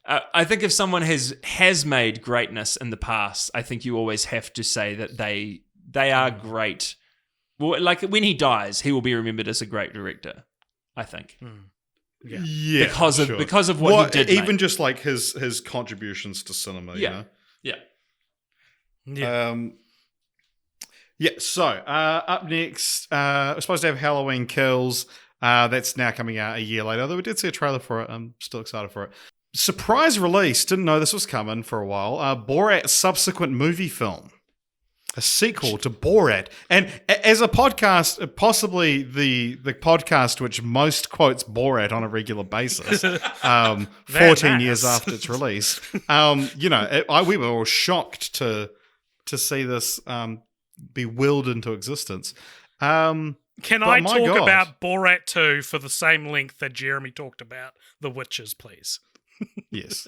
C: I think if someone has made greatness in the past, I think you always have to say that they are great. Well, like when he dies, he will be remembered as a great director, I think.
A: Yeah,
C: because of what he did.
A: Even
C: mate.
A: just like his contributions to cinema.
C: Yeah.
A: You know?
B: Yeah.
A: So up next, we're supposed to have Halloween Kills. That's now coming out a year later. Although we did see a trailer for it. I'm still excited for it. Surprise release. Didn't know this was coming for a while. Borat subsequent movie film. A sequel to Borat. And as a podcast, possibly the podcast which most quotes Borat on a regular basis, 14 years after its release. We were all shocked to see this be willed into existence.
B: Can I talk about Borat 2 for the same length that Jeremy talked about The Witches, please?
A: Yes.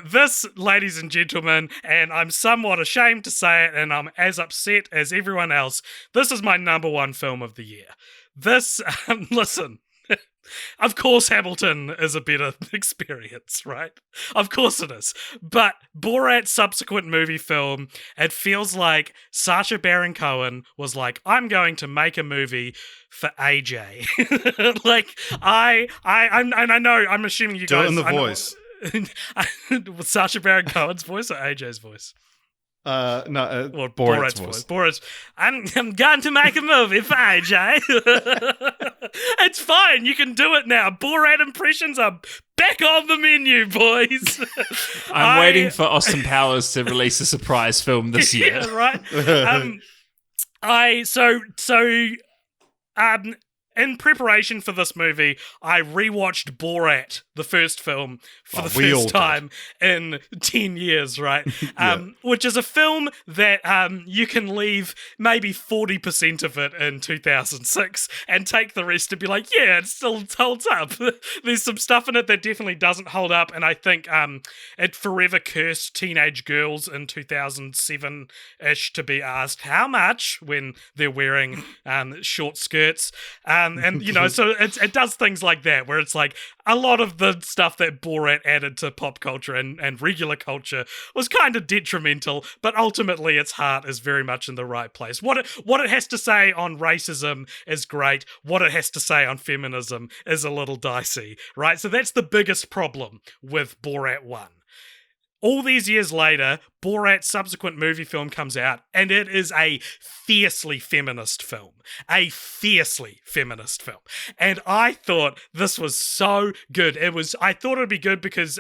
B: This, ladies and gentlemen, and I'm somewhat ashamed to say it, and I'm as upset as everyone else, this is my number one film of the year. This, listen, of course Hamilton is a better experience, right? Of course it is. But Borat's subsequent movie film, it feels like Sacha Baron Cohen was like, I'm going to make a movie for AJ. I'm assuming you
A: do
B: guys...
A: it in the voice.
B: With Sacha Baron Cohen's voice or AJ's voice?
A: Borat's voice.
B: Borat's. I'm going to make a movie for AJ. It's fine. You can do it now. Borat impressions are back on the menu, boys.
C: I'm waiting for Austin Powers to release a surprise film this year.
B: Right. In preparation for this movie, I rewatched Borat, the first film, for the first time in 10 years, right? Which is a film that you can leave maybe 40% of it in 2006 and take the rest to be like, yeah, it still holds up. There's some stuff in it that definitely doesn't hold up, and I think it forever cursed teenage girls in 2007-ish to be asked how much when they're wearing short skirts. And you know, so it does things like that, where it's like a lot of the stuff that Borat added to pop culture and regular culture was kind of detrimental, but ultimately its heart is very much in the right place. What it has to say on racism is great. What it has to say on feminism is a little dicey, right? So that's the biggest problem with Borat 1. All these years later, Borat's subsequent movie film comes out, and it is a fiercely feminist film. A fiercely feminist film. And I thought this was so good. I thought it would be good because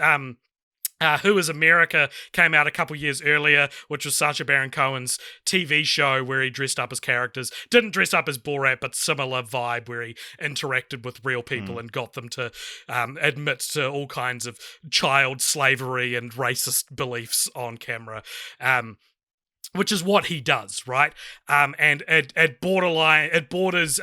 B: Who Is America came out a couple years earlier, which was Sacha Baron Cohen's TV show where he dressed up as characters. Didn't dress up as Borat, but similar vibe where he interacted with real people and got them to admit to all kinds of child slavery and racist beliefs on camera. Which is what he does, right? And it borders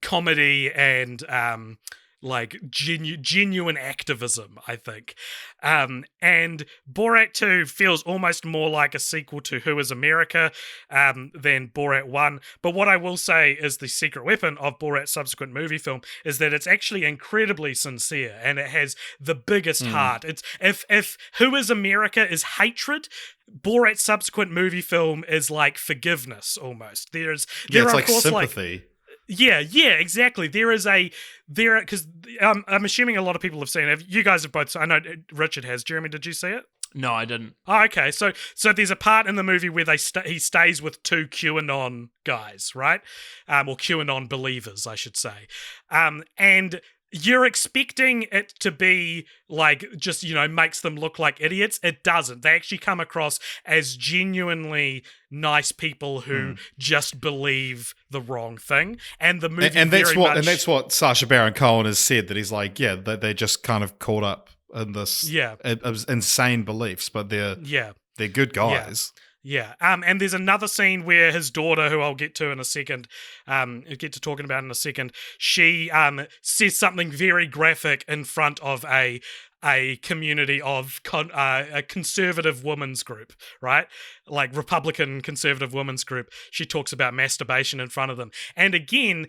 B: comedy and like genuine activism, I think. And Borat 2 feels almost more like a sequel to Who Is America than Borat 1. But what I will say is the secret weapon of Borat's subsequent movie film is that it's actually incredibly sincere and it has the biggest heart. It's if Who Is America is hatred, Borat's subsequent movie film is like forgiveness almost. It's
A: like sympathy.
B: Yeah, exactly. Because I'm assuming a lot of people have seen it. You guys have both. I know Richard has. Jeremy, did you see it?
C: No, I didn't.
B: Oh, okay. So there's a part in the movie where he stays with two QAnon guys, right? Or QAnon believers, I should say. And you're expecting it to be like just, makes them look like idiots. It doesn't. They actually come across as genuinely nice people who just believe the wrong thing. And the movie
A: that's what Sacha Baron Cohen has said, that he's like, they're just kind of caught up in this insane beliefs, but they're good guys.
B: Yeah. And there's another scene where his daughter, who I'll get to in a second, get to talking about in a second, she says something very graphic in front of a community of a conservative women's group, right? Like Republican conservative women's group. She talks about masturbation in front of them. And again,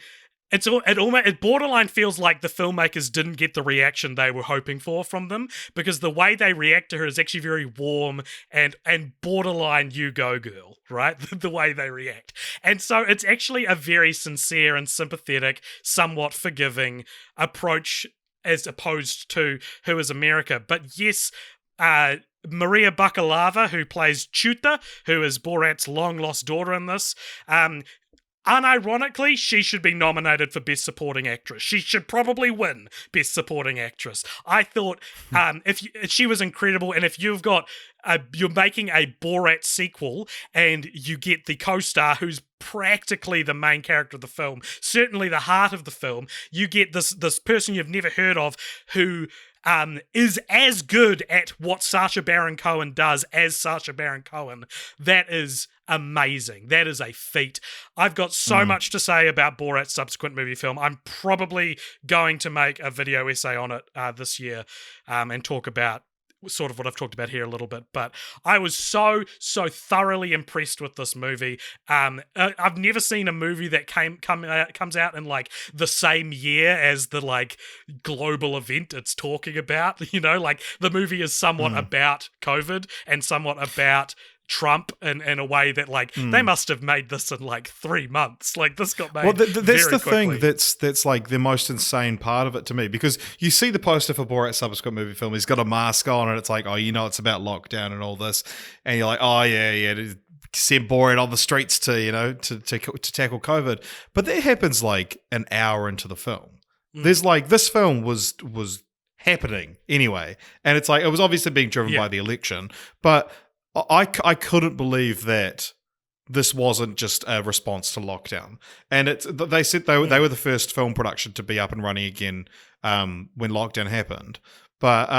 B: it borderline feels like the filmmakers didn't get the reaction they were hoping for from them, because the way they react to her is actually very warm and borderline you go girl, right? The way they react. And so it's actually a very sincere and sympathetic, somewhat forgiving approach as opposed to Who is America. But yes, Maria Bakalova, who plays Chuta, who is Borat's long-lost daughter in this, unironically, she should be nominated for Best Supporting Actress. She should probably win Best Supporting Actress. I thought she was incredible, and if you've got you're making a Borat sequel and you get the co-star who's practically the main character of the film, certainly the heart of the film, you get this person you've never heard of who is as good at what Sacha Baron Cohen does as Sacha Baron Cohen. That is amazing. That is a feat. I've got so much to say about Borat's subsequent movie film. I'm probably going to make a video essay on it this year and talk about sort of what I've talked about here a little bit, but I was so thoroughly impressed with this movie. I've never seen a movie that comes out in like the same year as the like global event it's talking about. You know, like the movie is somewhat about COVID and somewhat about Trump in a way that like they must have made this in like 3 months. Like this got made.
A: Well, that's the
B: quickly.
A: thing that's like the most insane part of it to me, because you see the poster for Borat's subsequent movie film. He's got a mask on, and it's like, oh, you know, it's about lockdown and all this, and you're like, oh yeah, send Borat on the streets to to tackle COVID, but that happens like an hour into the film. There's like this film was happening anyway, and it's like it was obviously being driven by the election, but I couldn't believe that this wasn't just a response to lockdown. And they said they were the first film production to be up and running again when lockdown happened. But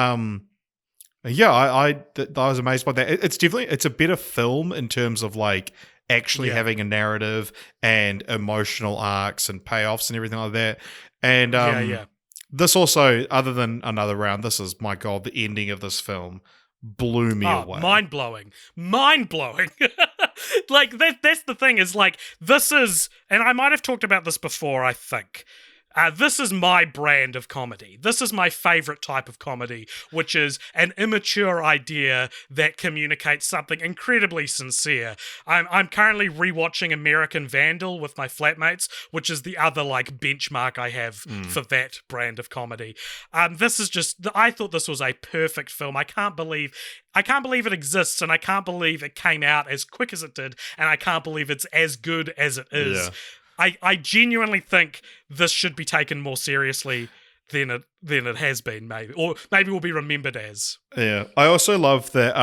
A: yeah, I was amazed by that. It's a better film in terms of like actually having a narrative and emotional arcs and payoffs and everything like that. And this also, other than Another Round, this is, my God, the ending of this film blew me away. Mind-blowing.
B: Like, that's the thing, is like, this is, and I might have talked about this before, I think. This is my brand of comedy. This is my favorite type of comedy, which is an immature idea that communicates something incredibly sincere. I'm currently rewatching American Vandal with my flatmates, which is the other like benchmark I have for that brand of comedy. This is just, I thought this was a perfect film. I can't believe it exists, and I can't believe it came out as quick as it did, and I can't believe it's as good as it is.
A: Yeah.
B: I genuinely think this should be taken more seriously than it has been, maybe, or maybe will be remembered as.
A: Yeah, I also love that.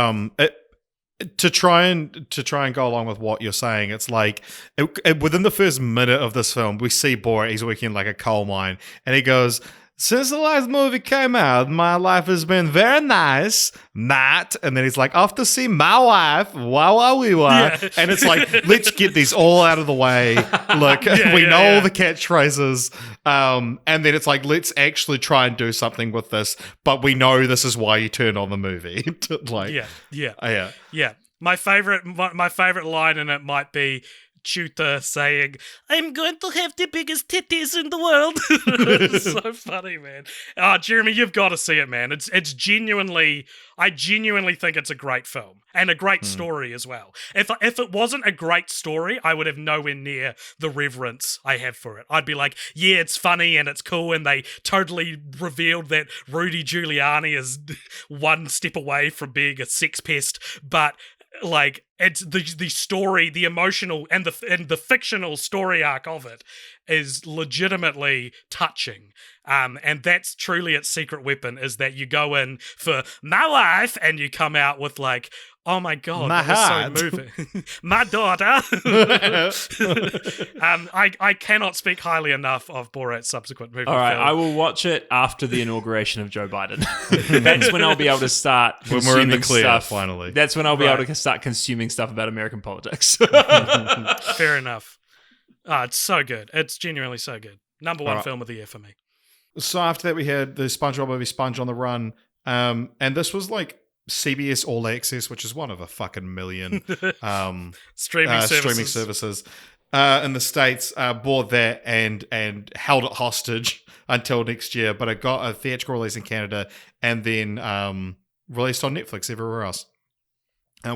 A: To try and go along with what you're saying, it's like within the first minute of this film, we see Borat. He's working in like a coal mine, and he goes, "Since the last movie came out, my life has been very nice, Matt." And then he's like, "Off to see my wife, wow, we were."
B: Yeah.
A: And it's like, let's get these all out of the way. Look, we know all the catchphrases. And then it's like, let's actually try and do something with this, but we know this is why you turn on the movie.
B: Yeah. My favorite line in it might be Chuta saying, "I'm going to have the biggest titties in the world." It's so funny, man. Oh, Jeremy, you've got to see it, man. It's genuinely, I genuinely think it's a great film and a great story as well. If it wasn't a great story, I would have nowhere near the reverence I have for it. I'd be like, yeah, it's funny and it's cool, and they totally revealed that Rudy Giuliani is one step away from being a sex pest, but like, it's the story, the emotional and the fictional story arc of it is legitimately touching. And that's truly its secret weapon, is that you go in for my wife and you come out with like, oh my God,
A: my
B: that was so moving. My daughter. I cannot speak highly enough of Borat's subsequent movie.
C: All right,
B: film.
C: I will watch it after the inauguration of Joe Biden. That's when I'll be able to start
A: When we're in the
C: consuming
A: clear,
C: stuff.
A: finally.
C: That's when I'll be able to start consuming learning stuff about American politics.
B: Fair enough. It's so good. It's genuinely so good. Number one
A: Alright.
B: film of the year for me.
A: So after that, we had the SpongeBob movie Sponge on the Run, and this was like CBS All Access, which is one of a fucking million
B: Streaming
A: services in the States. Bought that and held it hostage until next year, but it got a theatrical release in Canada and then released on Netflix everywhere else.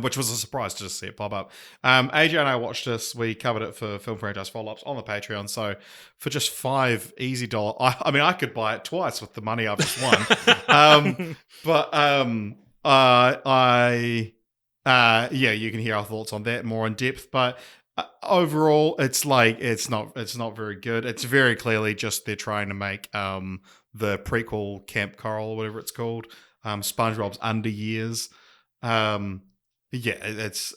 A: Which was a surprise to just see it pop up. AJ and I watched this. We covered it for Film Franchise Follow-Ups on the Patreon. So for just $5 easy I mean, I could buy it twice with the money I've just won. Yeah, you can hear our thoughts on that more in depth. But overall, it's not very good. It's very clearly just they're trying to make the prequel Camp Coral or whatever it's called, SpongeBob's Under Years. Yeah, it's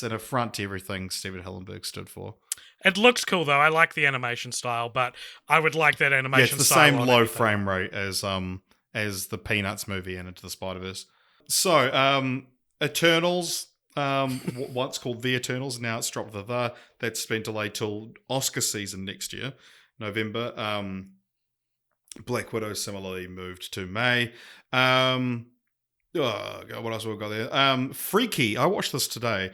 A: an affront to everything Steven Hillenburg stood for.
B: It looks cool though. I like the animation style, but I would like that animation
A: Yeah, it's the
B: style
A: same
B: on
A: low
B: anything.
A: frame rate as the Peanuts movie and Into the Spider-Verse. So, Eternals, once called The Eternals, now it's dropped the. That's been delayed till Oscar season next year, November. Black Widow similarly moved to May. Oh God, what else have we got there? Freaky. I watched this today.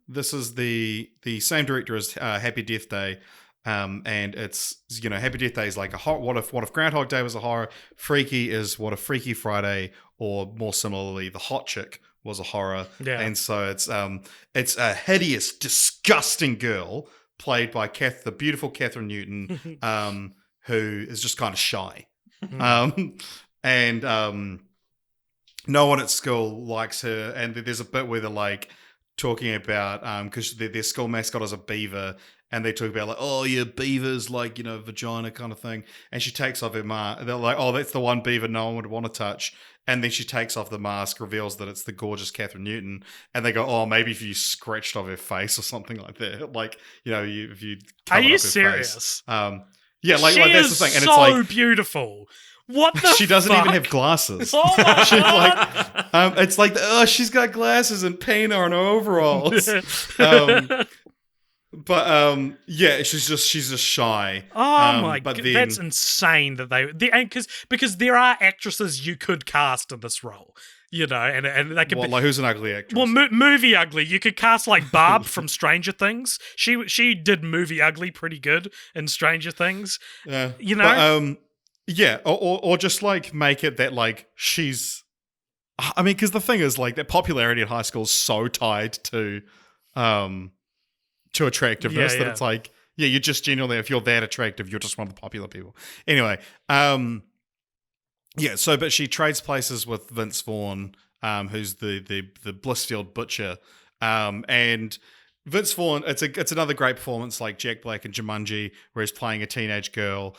A: This is the same director as Happy Death Day, and it's Happy Death Day is like a horror. What if Groundhog Day was a horror? Freaky is what if Freaky Friday, or more similarly, The Hot Chick was a horror.
B: Yeah.
A: And so it's a hideous, disgusting girl played by the beautiful Catherine Newton, who is just kind of shy, and no one at school likes her, and there's a bit where they're like talking about because their school mascot is a beaver, and they talk about like, oh yeah, beavers like vagina kind of thing, and she takes off her mask. They're like, oh, that's the one beaver no one would want to touch, and then she takes off the mask, reveals that it's the gorgeous Catherine Newton, and they go, oh, maybe if you scratched off her face or something like that, like if you
B: Are
A: covered
B: you
A: up her
B: serious?
A: face. Yeah, like
B: She
A: that's
B: is
A: the thing, and
B: so
A: it's like
B: beautiful. What the
A: she doesn't
B: fuck?
A: even have glasses.
B: Oh my
A: She's
B: god!
A: like, it's like, oh, she's got glasses and paint on her overalls. Yeah, she's just shy.
B: Oh my
A: but
B: god,
A: then,
B: that's insane that because there are actresses you could cast in this role, and they could be.
A: Like who's an ugly actress?
B: Well, movie ugly. You could cast like Barb from Stranger Things. She did movie ugly pretty good in Stranger Things.
A: But, yeah, or just like make it that like she's. I mean, because the thing is like that popularity at high school is so tied to attractiveness that it's like, yeah, you're just genuinely, if you're that attractive, you're just one of the popular people. Anyway, yeah. So, but she trades places with Vince Vaughn, who's the Blissfield butcher, and Vince Vaughn. It's another great performance like Jack Black and Jumanji, where he's playing a teenage girl.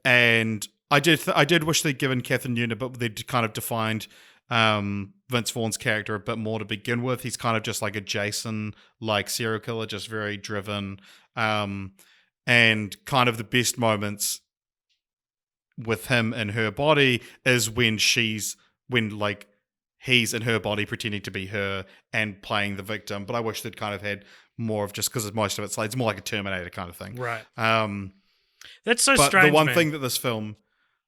A: And I did wish they'd given Catherine Newton, but they'd kind of defined Vince Vaughn's character a bit more to begin with. He's kind of just like a Jason like serial killer, just very driven. And kind of the best moments with him in her body is when he's in her body pretending to be her and playing the victim. But I wish they'd kind of had more of, just because most of it's more like a Terminator kind of thing.
B: Right.
A: That's
B: so
A: but
B: strange.
A: The one thing that this film,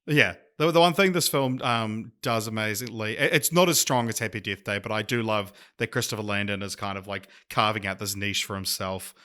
A: the one thing this film does amazingly, it's not as strong as Happy Death Day, but I do love that Christopher Landon is kind of like carving out this niche for himself,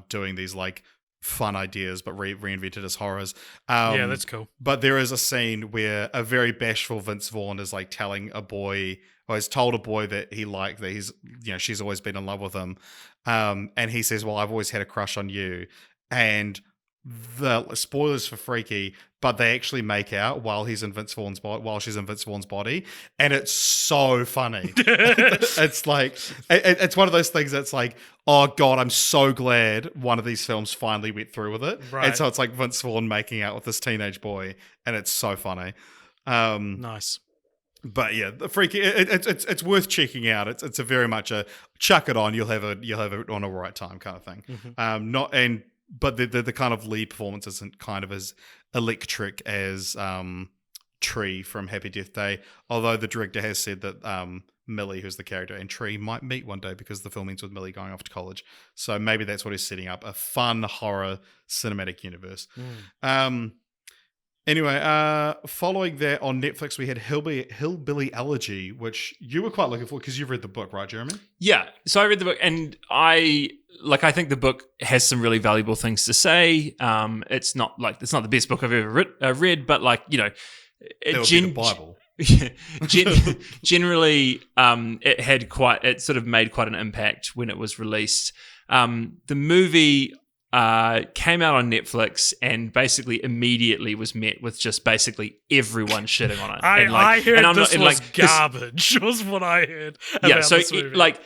A: doing these like fun ideas, but reinvented as horrors.
B: Yeah, that's cool.
A: But there is a scene where a very bashful Vince Vaughn is like telling a boy, or has told a boy that he's, she's always been in love with him. And he says, well, I've always had a crush on you. And the spoilers for Freaky, but they actually make out while she's in Vince Vaughn's body, and it's so funny. It's like it's one of those things that's like, oh god, I'm so glad one of these films finally went through with it.
B: Right.
A: And so it's like Vince Vaughn making out with this teenage boy, and it's so funny.
B: Nice.
A: But yeah, the Freaky, it's worth checking out. It's a very much a chuck it on, you'll have it on a right time kind of thing.
B: Mm-hmm.
A: But the kind of lead performance isn't kind of as electric as Tree from Happy Death Day, although the director has said that Millie, who's the character, and Tree might meet one day because the film ends with Millie going off to college. So maybe that's what he's setting up, a fun horror cinematic universe. Anyway, following that on Netflix, we had Hillbilly Elegy, which you were quite looking for because you've read the book, right, Jeremy?
C: Yeah. So I read the book, and I think the book has some really valuable things to say. It's not the best book I've ever read, but
A: That would be the Bible.
C: Generally, it sort of made quite an impact when it was released. The movie came out on Netflix and basically immediately was met with just basically everyone shitting on it.
B: I heard this was garbage. Was what I heard. About this movie.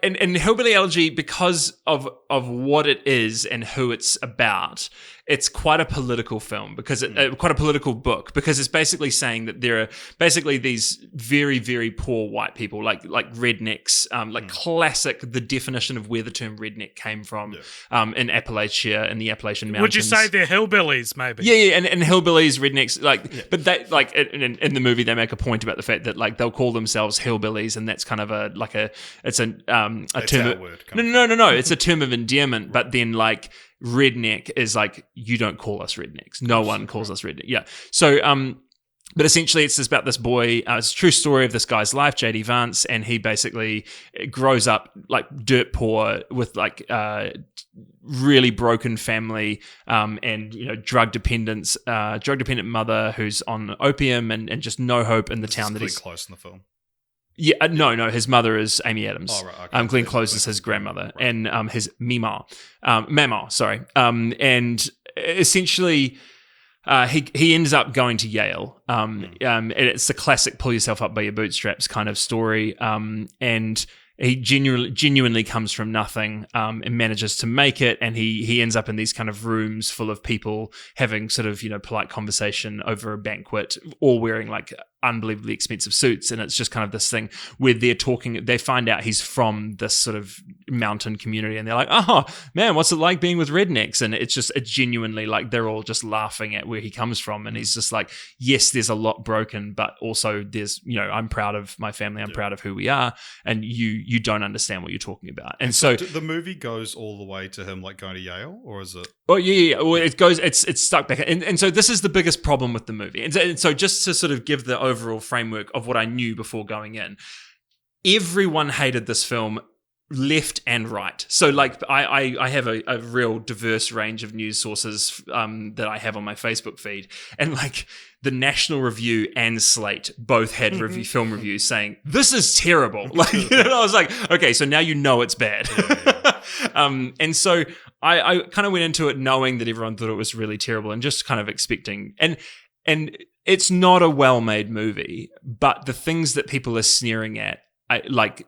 B: And Hillbilly Elegy, because of what it is and who it's about, it's quite a political film quite a political book, because it's basically saying that there are basically these very, very poor white people, like rednecks, classic, the definition of where the term redneck came from, in Appalachia, in the Appalachian Mountains. Would you say they're hillbillies, maybe?
C: Yeah, and hillbillies, rednecks, but they in the movie they make a point about the fact that they'll call themselves hillbillies, and that's kind of a term. It's a term of endearment, but then redneck is you don't call us rednecks. No one calls us redneck. Yeah. So, but essentially it's just about this boy. It's a true story of this guy's life, JD Vance, and he basically grows up dirt poor with really broken family, and drug dependent mother who's on opium, and just no hope in the town that he's
A: close in the film.
C: Yeah, no. His mother is Amy Adams.
A: Oh, right. Okay.
C: Glenn Close is his grandmother, right. And his mama, sorry. And essentially, he ends up going to Yale. And it's the classic pull yourself up by your bootstraps kind of story. And he genuinely comes from nothing, and manages to make it. And he ends up in these kind of rooms full of people having sort of polite conversation over a banquet, all wearing unbelievably expensive suits, and it's just kind of this thing where they find out he's from this sort of mountain community, and they're like, oh man, what's it like being with rednecks? And it's genuinely they're all just laughing at where he comes from, and he's just yes, there's a lot broken, but also there's I'm proud of my family, I'm proud of who we are, and you don't understand what you're talking about. And so
A: the movie goes all the way to him going to Yale, or is it?
C: Oh yeah. Well, it's stuck back, and so this is the biggest problem with the movie. And so just to sort of give the overall framework of what I knew before going in, everyone hated this film, left and right. So I have a real diverse range of news sources that I have on my Facebook feed, and the National Review and Slate both had film reviews saying this is terrible. I was like, okay, so now it's bad. And so I kind of went into it knowing that everyone thought it was really terrible, and just kind of expecting, and it's not a well-made movie, but the things that people are sneering at,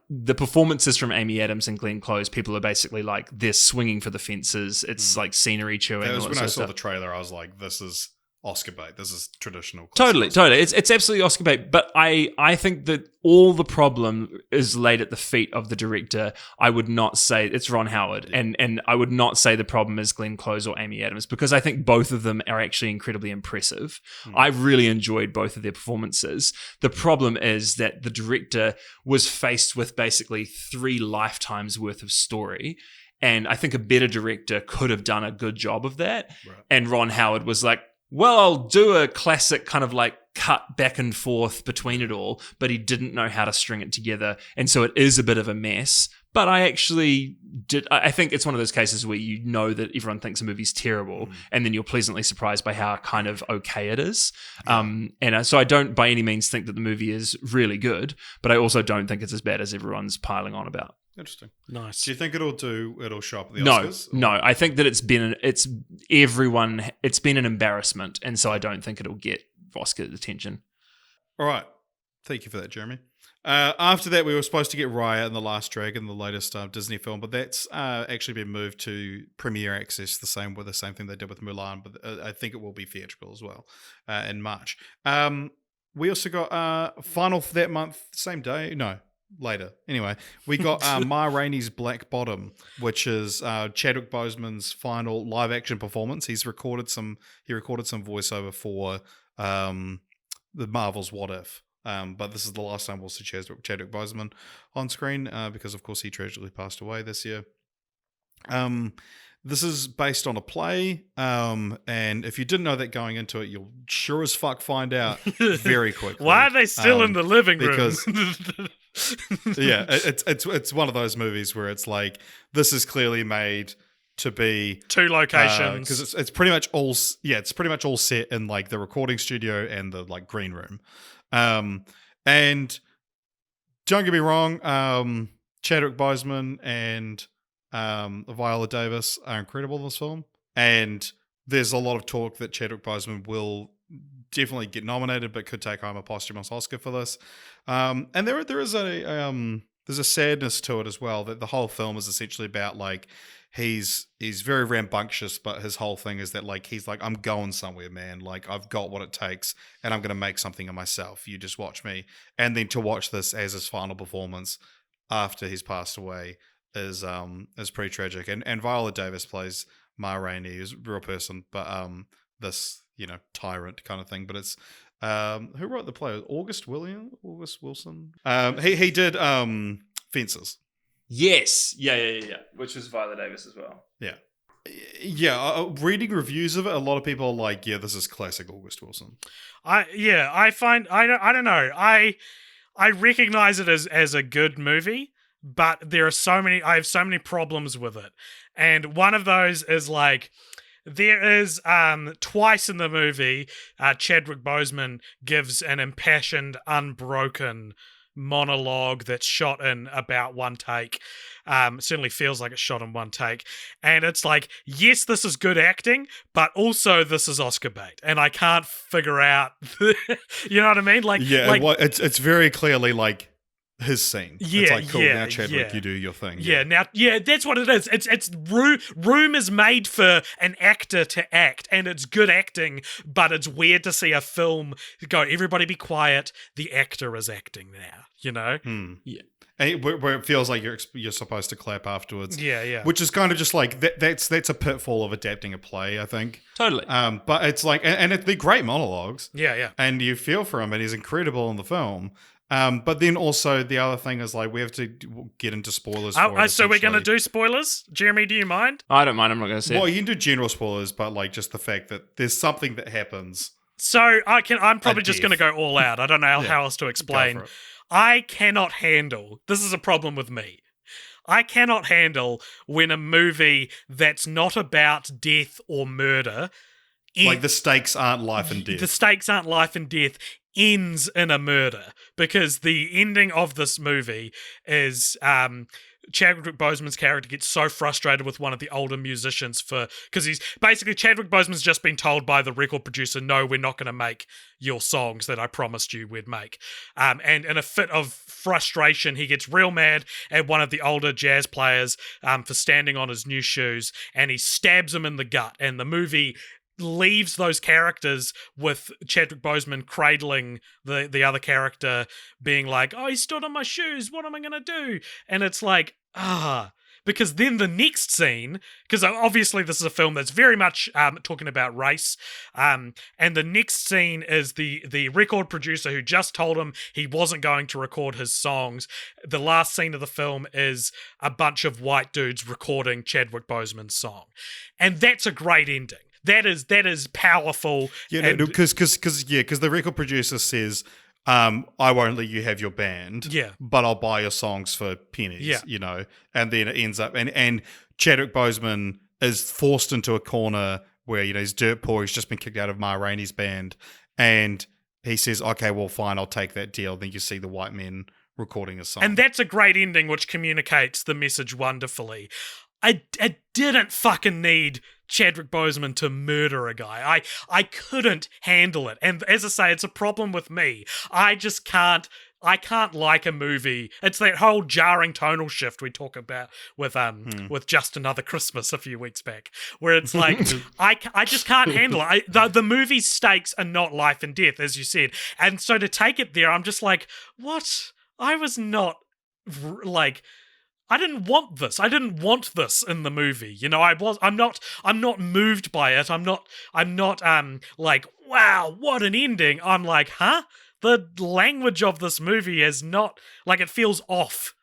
C: the performances from Amy Adams and Glenn Close, people are basically they're swinging for the fences. It's scenery chewing.
A: That was
C: all
A: when
C: that
A: I
C: sort
A: saw
C: of
A: the trailer, I was like, this is Oscar bait. This is traditional.
C: Totally. It's absolutely Oscar bait. But I think that all the problem is laid at the feet of the director. I would not say it's Ron Howard, and I would not say the problem is Glenn Close or Amy Adams, because I think both of them are actually incredibly impressive. I really enjoyed both of their performances. The problem is that the director was faced with basically 3 lifetimes worth of story. And I think a better director could have done a good job of that. Right. And Ron Howard was like, well, I'll do a classic kind of cut back and forth between it all, but he didn't know how to string it together. And so it is a bit of a mess. But I actually I think it's one of those cases where that everyone thinks a movie's terrible, and then you're pleasantly surprised by how kind of okay it is. And so I don't by any means think that the movie is really good, but I also don't think it's as bad as everyone's piling on about.
A: Interesting.
B: Nice.
A: Do you think it'll show up at the Oscars?
C: No. I think that it's been an embarrassment, and so I don't think it'll get Oscar attention.
A: All right. Thank you for that, Jeremy. After that, we were supposed to get Raya and the Last Dragon, the latest Disney film, but that's actually been moved to Premiere Access, the same thing they did with Mulan, but I think it will be theatrical as well in March. We also got final for that month, same day. No. Later. Anyway, we got Ma Rainey's Black Bottom, which is Chadwick Boseman's final live action performance. He recorded some voiceover for the Marvel's What If. But this is the last time we'll see Chadwick Boseman on screen because, of course, he tragically passed away this year. This is based on a play, and if you didn't know that going into it, you'll sure as fuck find out very quickly.
B: Why are they still in the living room?
A: Because yeah, it's one of those movies where it's like, this is clearly made to be
B: 2 locations,
A: because it's pretty much all set in like the recording studio and the like green room. And don't get me wrong, Chadwick Boseman and Viola Davis are incredible in this film, and there's a lot of talk that Chadwick Boseman will definitely get nominated, but could take home a posthumous Oscar for this. And there is there's a sadness to it as well, that the whole film is essentially about like he's very rambunctious, but his whole thing is that like he's like, I'm going somewhere, man. Like I've got what it takes, and I'm gonna make something of myself. You just watch me. And then to watch this as his final performance after he's passed away is pretty tragic. And Viola Davis plays Ma Rainey, who's a real person, but this tyrant kind of thing. But it's who wrote the play? August Wilson. He did Fences.
C: Yes. Yeah. Which was Viola Davis as well.
A: Yeah. Reading reviews of it, a lot of people are like, yeah, this is classic August Wilson.
B: I don't know. I recognize it as a good movie, but I have so many problems with it. And one of those is like, there is twice in the movie, Chadwick Boseman gives an impassioned, unbroken monologue that's shot in about one take. Certainly feels like it's shot in one take. And it's like, yes, this is good acting, but also this is Oscar bait. And I can't figure out, you know what I mean? Like,
A: yeah,
B: like,
A: it's very clearly like his scene.
B: Yeah,
A: it's like, cool,
B: yeah,
A: now Chadwick,
B: yeah.
A: you do your thing.
B: Yeah, that's what it is. It's room is made for an actor to act, and it's good acting, but it's weird to see a film go, everybody be quiet, the actor is acting now, you know?
C: Yeah.
A: And where it feels like you're supposed to clap afterwards.
B: Yeah.
A: Which is kind of just like, that's a pitfall of adapting a play, I think.
C: Totally.
A: But it's like, and they're great monologues.
B: Yeah.
A: And you feel for him, and he's incredible in the film. But then also the other thing is like, we have to get into spoilers.
B: So we're going to do spoilers? Jeremy, do you mind?
C: I don't mind. I'm not going to say
A: Well,
C: it.
A: you can do general spoilers, but like just the fact that there's something that happens.
B: So I'm probably just going to go all out. I don't know how else to explain.
A: Go for it.
B: I cannot handle, this is a problem with me, I cannot handle when a movie that's not about death or murder...
A: Like the stakes aren't life and death.
B: The stakes aren't life and death, ends in a murder. Because the ending of this movie is... Chadwick Boseman's character gets so frustrated with one of the older musicians because he's basically, Chadwick Boseman's just been told by the record producer, no, we're not going to make your songs that I promised you we'd make. And in a fit of frustration, he gets real mad at one of the older jazz players for standing on his new shoes, and he stabs him in the gut. And the movie leaves those characters with Chadwick Boseman cradling the other character, being like, oh, he stood on my shoes, what am I going to do? And it's like, because then the next scene, because obviously this is a film that's very much talking about race, and the next scene is the record producer who just told him he wasn't going to record his songs. The last scene of the film is a bunch of white dudes recording Chadwick Boseman's song. And that's a great ending. That is powerful.
A: Yeah, because the record producer says, I won't let you have your band, but I'll buy your songs for pennies, and then it ends up, and Chadwick Boseman is forced into a corner where, he's dirt poor, he's just been kicked out of Ma Rainey's band, and he says, okay, well, fine, I'll take that deal. Then you see the white men recording a song.
B: And that's a great ending, which communicates the message wonderfully. I didn't fucking need Chadwick Boseman to murder a guy. I couldn't handle it. And as I say, it's a problem with me. I can't like a movie. It's that whole jarring tonal shift we talk about with Just Another Christmas a few weeks back, where it's like, I just can't handle it. The movie's stakes are not life and death, as you said. And so to take it there, I'm just like, what? I was not like... I didn't want this. I didn't want this in the movie. I'm not moved by it. I'm not like, wow, what an ending. I'm like, huh? the language of this movie is not like it feels off.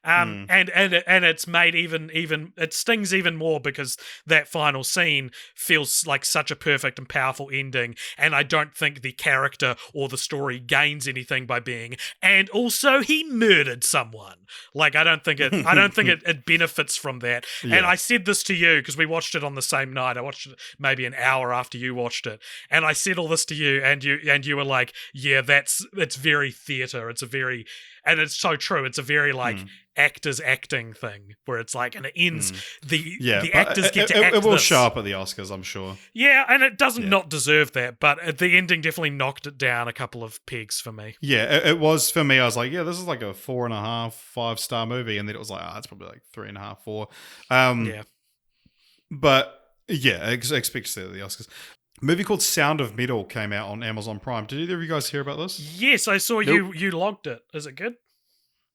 B: And it's made even it stings even more because that final scene feels like such a perfect and powerful ending, and I don't think the character or the story gains anything by being. And also, he murdered someone. Like I don't think it benefits from that.
A: Yeah.
B: And I said this to you because we watched it on the same night. I watched it maybe an hour after you watched it, and I said all this to you, and you were like, "Yeah, it's very theater. And it's so true. It's a very like actors acting thing where it's like, and it ends. The actors get to act.
A: It will
B: this.
A: show up at the Oscars, I'm sure.
B: Yeah, and it doesn't not deserve that, but the ending definitely knocked it down a couple of pegs for me.
A: Yeah, it was for me. I was like, yeah, this is like a 4.5, 5-star movie, and then it was like, it's probably like 3.5, 4. But yeah, expect to see it at the Oscars. A movie called Sound of Metal came out on Amazon Prime. Did either of you guys hear about this?
B: Yes, I saw you logged it. Is it good?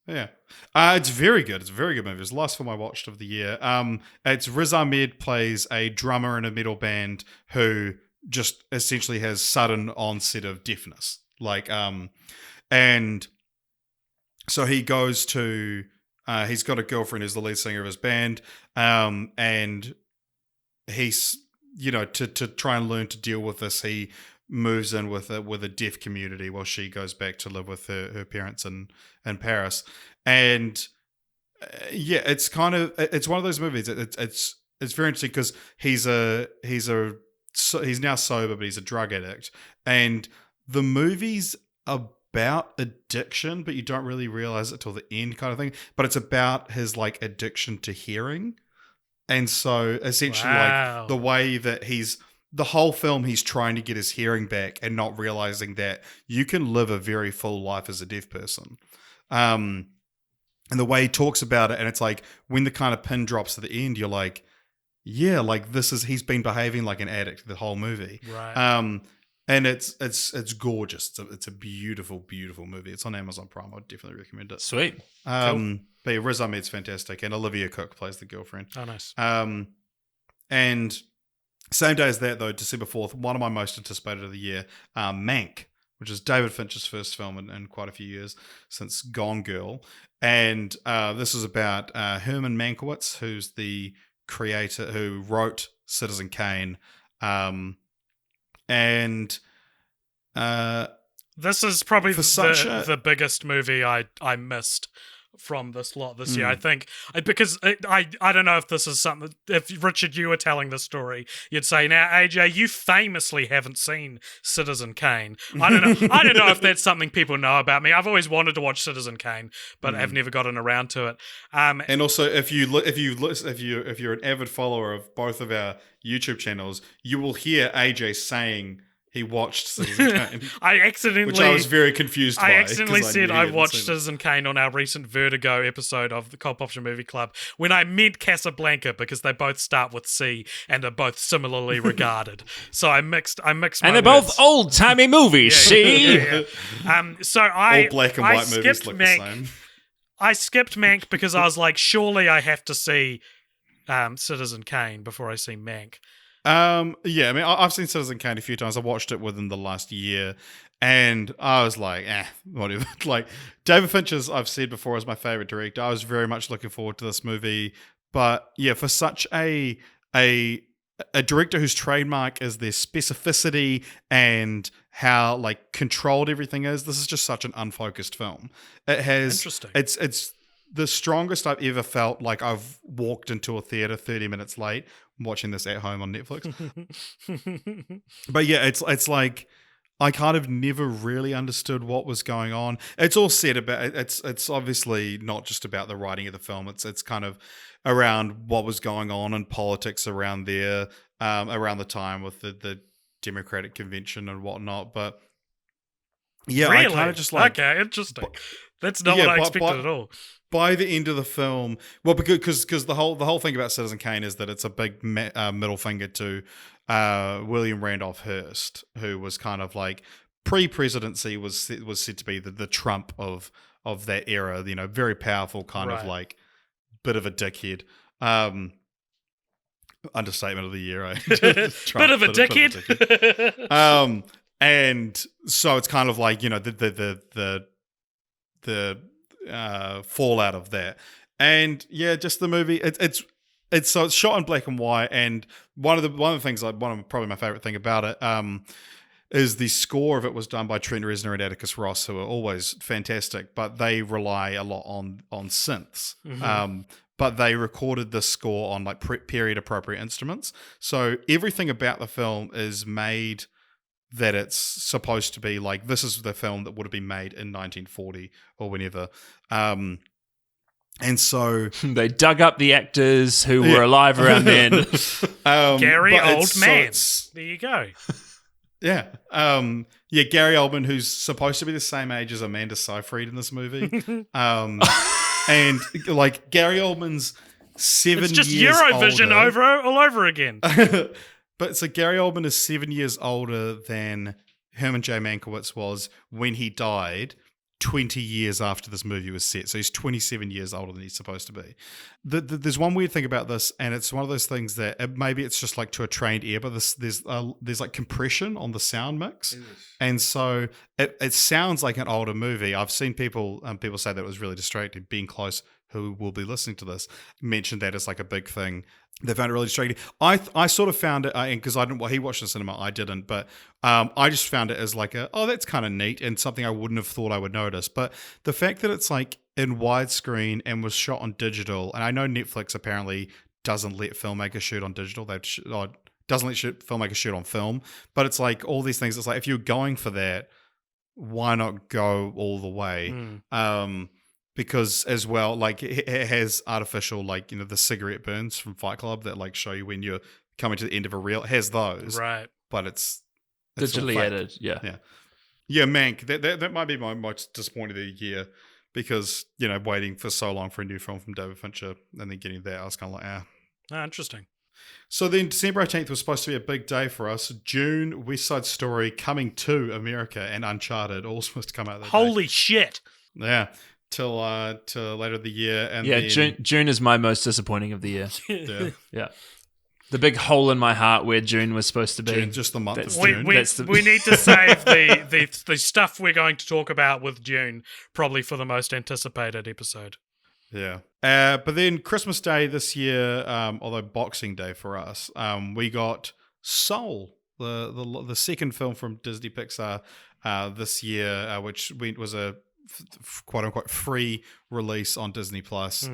A: Yeah. It's very good. It's a very good movie. It's the last film I watched of the year. It's Riz Ahmed plays a drummer in a metal band who just essentially has sudden onset of deafness. And so he goes to, he's got a girlfriend who's the lead singer of his band, and he's, to try and learn to deal with this, he moves in with a deaf community while she goes back to live with her parents in Paris. And it's kind of, it's one of those movies. It's very interesting because he's now sober, but he's a drug addict, and the movie's about addiction, but you don't really realize it till the end, kind of thing. But it's about his like addiction to hearing. And so essentially like the way that the whole film, he's trying to get his hearing back and not realizing that you can live a very full life as a deaf person. And the way he talks about it, and it's like when the kind of pin drops at the end, you're like, yeah, like he's been behaving like an addict the whole movie.
B: Right.
A: And it's gorgeous. It's a beautiful, beautiful movie. It's on Amazon Prime. I'd definitely recommend it.
C: Sweet.
A: Cool. But yeah, Riz Ahmed's fantastic, and Olivia Cook plays the girlfriend.
B: Oh, nice.
A: And same day as that, though, December 4th, one of my most anticipated of the year, Mank, which is David Fincher's first film in quite a few years since Gone Girl. And this is about Herman Mankiewicz, who's the creator who wrote Citizen Kane. And
B: this is probably
A: for
B: the biggest movie I missed from this lot this year, I think, because I don't know if this is something. If Richard, you were telling the story, you'd say, now AJ, you famously haven't seen Citizen Kane. I don't know if that's something people know about me. I've always wanted to watch Citizen Kane, but I've never gotten around to it.
A: And also, if you're an avid follower of both of our YouTube channels, you will hear AJ saying he watched Citizen Kane. Which I was very confused by.
B: I accidentally said I watched Citizen Kane on our recent Vertigo episode of the Popture Movie Club when I meant Casablanca because they both start with C and are both similarly regarded. So I mixed my words.
C: And they're both old-timey movies, see?
B: Yeah. So
A: all black and white movies look
B: Mank.
A: the same.
B: I skipped Mank because I was like, surely I have to see Citizen Kane before I see Mank.
A: Yeah, I mean, I've seen Citizen Kane a few times. I watched it within the last year, and I was like, whatever. Like, David Fincher's, I've said before, is my favorite director. I was very much looking forward to this movie, but yeah, for such a director whose trademark is their specificity and how like controlled everything is, this is just such an unfocused film. It has,
B: interesting.
A: It's the strongest I've ever felt like I've walked into a theater 30 minutes late watching this at home on Netflix. But yeah, it's like I kind of never really understood what was going on. It's all said about it's obviously not just about the writing of the film. It's kind of around what was going on in politics around there, around the time with the Democratic Convention and whatnot. But yeah,
B: really?
A: I kind of just like,
B: okay, interesting. That's not what I expected at all.
A: By the end of the film, well, because the whole thing about Citizen Kane is that it's a big middle finger to William Randolph Hearst, who was kind of like pre-presidency was said to be the Trump of that era. You know, very powerful, kind of like bit of a dickhead. Understatement of the year, right?
B: Bit of a dickhead.
A: And so it's kind of like, the fallout of that. And yeah, just the movie. It's shot in black and white. And one of the things, probably my favorite thing about it, is the score of it was done by Trent Reznor and Atticus Ross, who are always fantastic, but they rely a lot on synths.
B: Mm-hmm.
A: But they recorded the score on like period appropriate instruments. So everything about the film is made that it's supposed to be like, this is the film that would have been made in 1940 or whenever. And so
C: they dug up the actors who were alive around then.
B: Gary Oldman. There you go.
A: Yeah. Gary Oldman, who's supposed to be the same age as Amanda Seyfried in this movie. And like Gary Oldman's 7 years older.
B: It's just Eurovision all over again.
A: But so Gary Oldman is 7 years older than Herman J. Mankiewicz was when he died 20 years after this movie was set. So he's 27 years older than he's supposed to be. There's one weird thing about this, and it's one of those things that maybe it's just like to a trained ear, but there's like compression on the sound mix. And so it sounds like an older movie. I've seen people say that it was really distracting. Being Close, who will be listening to this, mentioned that as like a big thing. They found it really distracting. I sort of found it, because he watched the cinema, I didn't, but I just found it as like that's kind of neat and something I wouldn't have thought I would notice. But the fact that it's like in widescreen and was shot on digital, and I know Netflix apparently doesn't let filmmakers shoot on digital, doesn't let filmmakers shoot on film, but it's like all these things. It's like if you're going for that, why not go all the way? Because as well, like it has artificial, like, the cigarette burns from Fight Club that like show you when you're coming to the end of a reel. It has those,
B: right?
A: But it's
C: digitally edited.
A: Yeah. Mank. That might be my most disappointing of the year, because waiting for so long for a new film from David Fincher and then getting that, I was kind of like,
B: interesting.
A: So then December 18th was supposed to be a big day for us. June, West Side Story coming to America and Uncharted all supposed to come out that
B: Holy
A: day.
B: Shit.
A: Yeah. Till later in the year. And
C: June is my most disappointing of the year.
A: Yeah.
C: The big hole in my heart where June was supposed to be.
A: June, just the month of
B: June.
A: June.
B: We need to save the stuff we're going to talk about with June probably for the most anticipated episode.
A: Yeah. But then Christmas Day this year, although Boxing Day for us, we got Soul, the second film from Disney Pixar this year, which was a quote unquote free release on Disney Plus,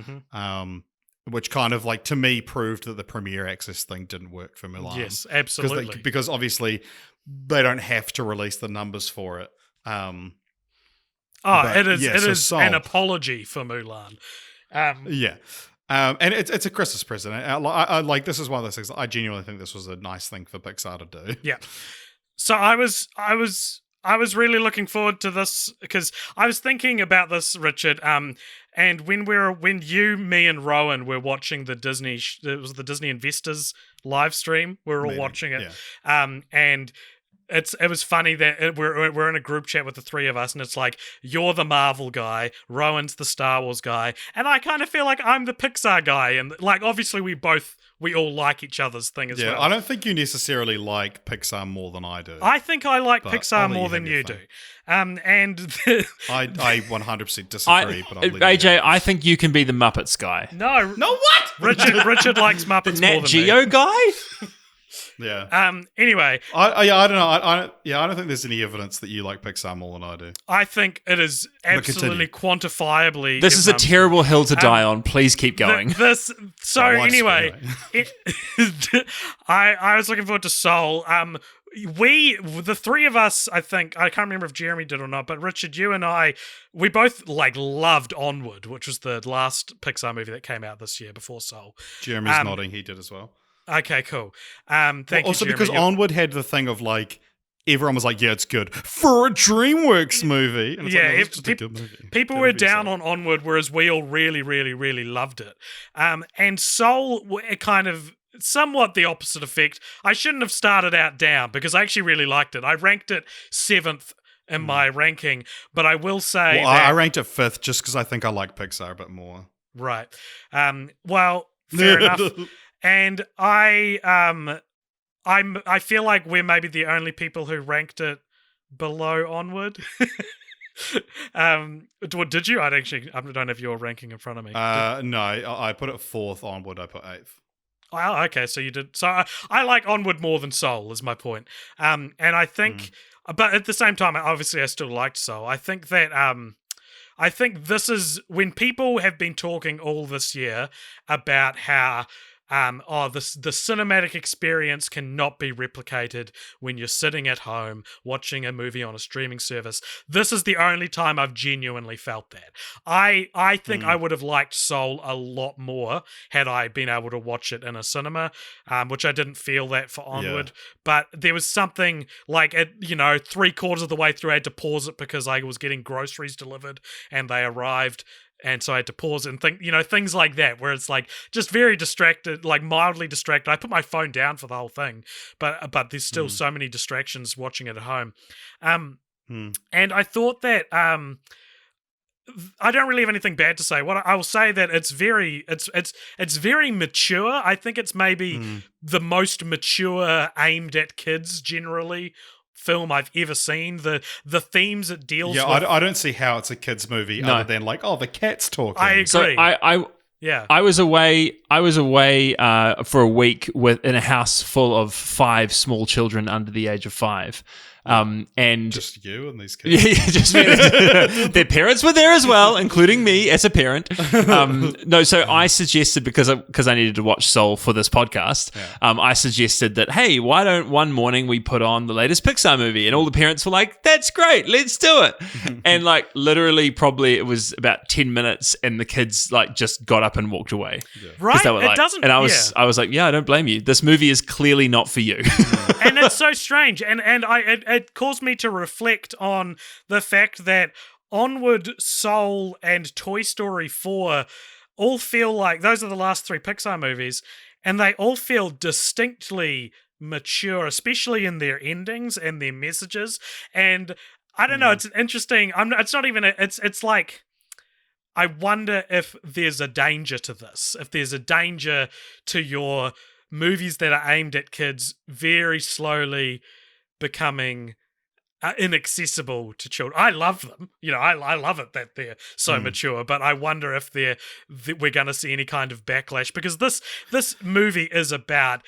A: which kind of like to me proved that the Premier Access thing didn't work for Mulan.
B: Yes, absolutely.
A: Because obviously they don't have to release the numbers for it.
B: It is an apology for Mulan.
A: And it's a Christmas present. I like, this is one of those things. I genuinely think this was a nice thing for Pixar to do.
B: Yeah. So I was really looking forward to this because I was thinking about this, Richard. And when you, me, and Rowan were watching the Disney, it was the Disney Investors live stream. We were all watching it, and it was funny that we're in a group chat with the three of us, and it's like you're the Marvel guy, Rowan's the Star Wars guy, and I kind of feel like I'm the Pixar guy, and like obviously we all like each other's thing as well.
A: Yeah, I don't think you necessarily like Pixar more than I do.
B: I think I like Pixar more than you do. And
A: I 100% disagree. But
C: AJ, I think you can be the Muppets guy.
B: No,
A: what?
B: Richard likes Muppets
C: the
B: more
C: Nat
B: than
C: Geo
B: me.
C: guy.
A: Yeah.
B: Anyway,
A: I don't know. I don't think there's any evidence that you like Pixar more than I do.
B: I think it is absolutely quantifiably.
C: This is a terrible hill to die on. Please keep going.
B: Anyway, I was looking forward to Soul. The three of us, I think, I can't remember if Jeremy did or not, but Richard, you and I, we both loved Onward, which was the last Pixar movie that came out this year before Soul.
A: Jeremy's nodding; he did as well.
B: Okay, cool. Thank you,
A: also,
B: Jeremy.
A: because Onward had the thing of like everyone was like, "Yeah, it's good for a DreamWorks movie." And it's just a good movie.
B: People were down on Onward, whereas we all really, really, really loved it. And Soul, kind of somewhat the opposite effect. I shouldn't have started out down because I actually really liked it. I ranked it 7th in my ranking, but I will say
A: I ranked it 5th just because I think I like Pixar a bit more.
B: Right. Well, fair enough. And I feel like we're maybe the only people who ranked it below Onward. Did you? I don't have your ranking in front of me.
A: No, I put it 4th. Onward, I put 8th.
B: Oh, okay, so you did. So I like Onward more than Soul, is my point. And I think, but at the same time, obviously, I still liked Soul. I think that, I think this is when people have been talking all this year about how, the cinematic experience cannot be replicated when you're sitting at home watching a movie on a streaming service. This is the only time I've genuinely felt that. I think I would have liked Soul a lot more had I been able to watch it in a cinema, which I didn't feel that for Onward. But there was something like, at 3/4 of the way through, I had to pause it because I was getting groceries delivered and they arrived. And so I had to pause and think, things like that, where it's like just very distracted, like mildly distracted. I put my phone down for the whole thing, but there's still so many distractions watching it at home. And I thought that I don't really have anything bad to say. What I will say that it's very mature. I think it's maybe the most mature aimed at kids generally film I've ever seen. The themes it deals with.
A: I don't see how it's a kids movie other than like, the cat's talking.
B: I agree.
C: So I was away for a week in a house full of 5 small children under the age of 5. And
A: just you and these kids.
C: Just their parents were there as well, including me as a parent. So I suggested, because I needed to watch Soul for this podcast, I suggested that, hey, why don't one morning we put on the latest Pixar movie? And all the parents were like, that's great, let's do it. And like literally probably it was about 10 minutes and the kids like just got up and walked away.
B: Right?
C: They were like, and I was like, I don't blame you. This movie is clearly not for you.
B: And it's so strange. And it caused me to reflect on the fact that Onward, Soul, and Toy Story 4 all feel like those are the last 3 Pixar movies, and they all feel distinctly mature, especially in their endings and their messages. And I don't know, it's interesting. It's like, I wonder if there's a danger to this, if there's a danger to your movies that are aimed at kids very slowly becoming inaccessible to children. I love them. I love it that they're so mature, but I wonder if we're going to see any kind of backlash, because this movie is about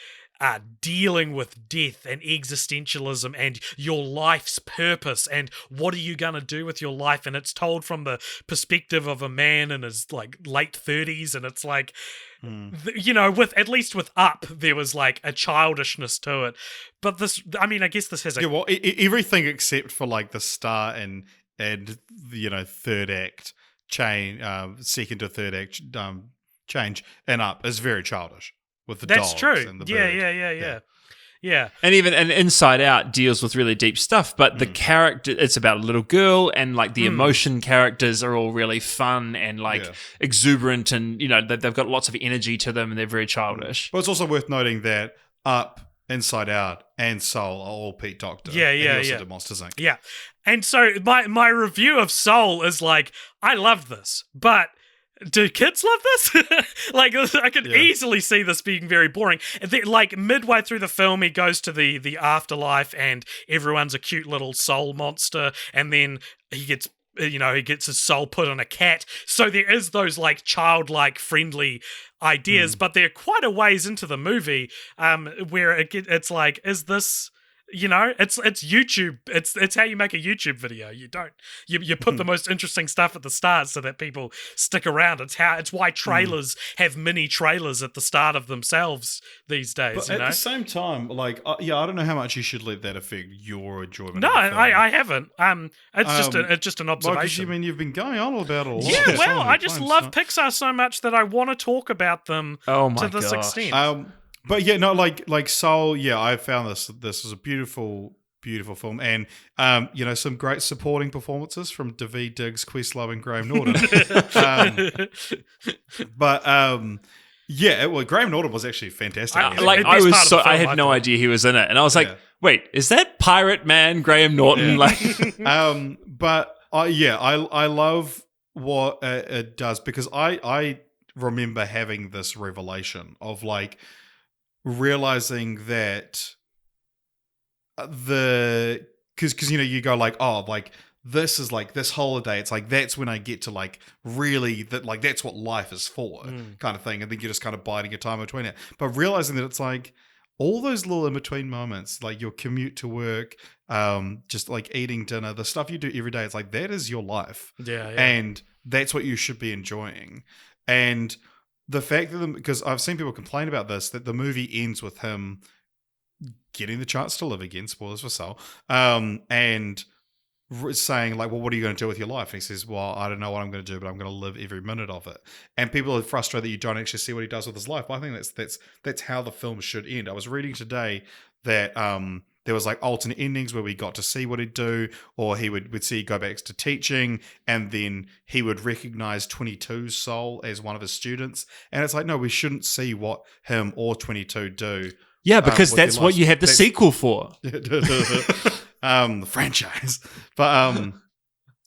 B: dealing with death and existentialism and your life's purpose and what are you going to do with your life, and it's told from the perspective of a man in his like late 30s, and it's like at least with Up there was like a childishness to it, but this, I guess this has
A: everything except for like the start and third act change, second to third act change and Up is very childish. With the
B: That's
A: dogs
B: true.
A: And the
B: Yeah.
C: And even Inside Out deals with really deep stuff, but the character, it's about a little girl, and like the emotion characters are all really fun and like exuberant, and they've got lots of energy to them, and they're very childish.
A: But it's also worth noting that Up, Inside Out, and Soul are all Pete Docter.
B: Yeah.
A: And he also did Monsters, Inc.
B: Yeah. And so my review of Soul is like, I love this, but do kids love this? Like, I could easily see this being very boring. Like, midway through the film, he goes to the afterlife, and everyone's a cute little soul monster, and then he gets his soul put on a cat. So there is those, like, childlike, friendly ideas, but they're quite a ways into the movie, where it's like, is this... it's YouTube. It's how you make a YouTube video. You put the most interesting stuff at the start so that people stick around. It's why trailers have mini trailers at the start of themselves these days.
A: But at the same time, like, I don't know how much you should let that affect your enjoyment.
B: No,
A: of the film.
B: I haven't. It's just an observation.
A: Well, you've been going on about it a lot.
B: Yeah, well, I just love Pixar so much that I want to talk about them to this extent.
A: But yeah, no, like Soul. Yeah, I found this is a beautiful, beautiful film, and some great supporting performances from Daveed Diggs, Questlove, and Graham Norton. Graham Norton was actually fantastic.
C: I had no idea he was in it, and I was like, wait, is that Pirate Man Graham Norton?
A: Yeah. I love what it does, because I remember having this revelation of like realizing that the because you go like, oh, like this is like this holiday. It's like that's when I get to like really that like that's what life is for, kind of thing. And then you're just kind of biding your time between it. But realizing that it's like all those little in between moments, like your commute to work, just like eating dinner, the stuff you do every day. It's like that is your life, and that's what you should be enjoying. And the fact that because I've seen people complain about this, that the movie ends with him getting the chance to live again, spoilers for Soul, and saying like, well, what are you going to do with your life? And he says, well, I don't know what I'm going to do, but I'm going to live every minute of it. And people are frustrated that you don't actually see what he does with his life. But I think that's how the film should end. I was reading today that there was like alternate endings where we got to see what he'd do, or he would see go back to teaching, and then he would recognize 22's soul as one of his students. And it's like, no, we shouldn't see what him or 22 do.
C: Yeah, because that's what you had the sequel for.
A: The franchise. But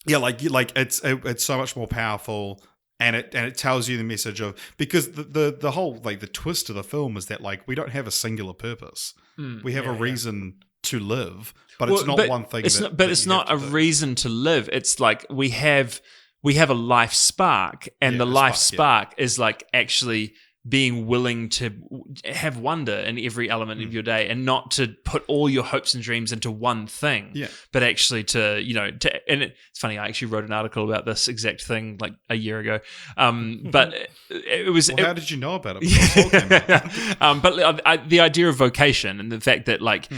A: like it's so much more powerful, and it tells you the message of, because the whole like the twist of the film is that like we don't have a singular purpose. We have a reason to live, but it's not one thing.
C: It's not a reason to live. It's like we have a life spark, and the life spark is like actually being willing to have wonder in every element of your day, and not to put all your hopes and dreams into one thing, but actually to and it's funny, I actually wrote an article about this exact thing like a year ago, but it was...
A: Well, how did you know about it?
C: But the idea of vocation, and the fact that like,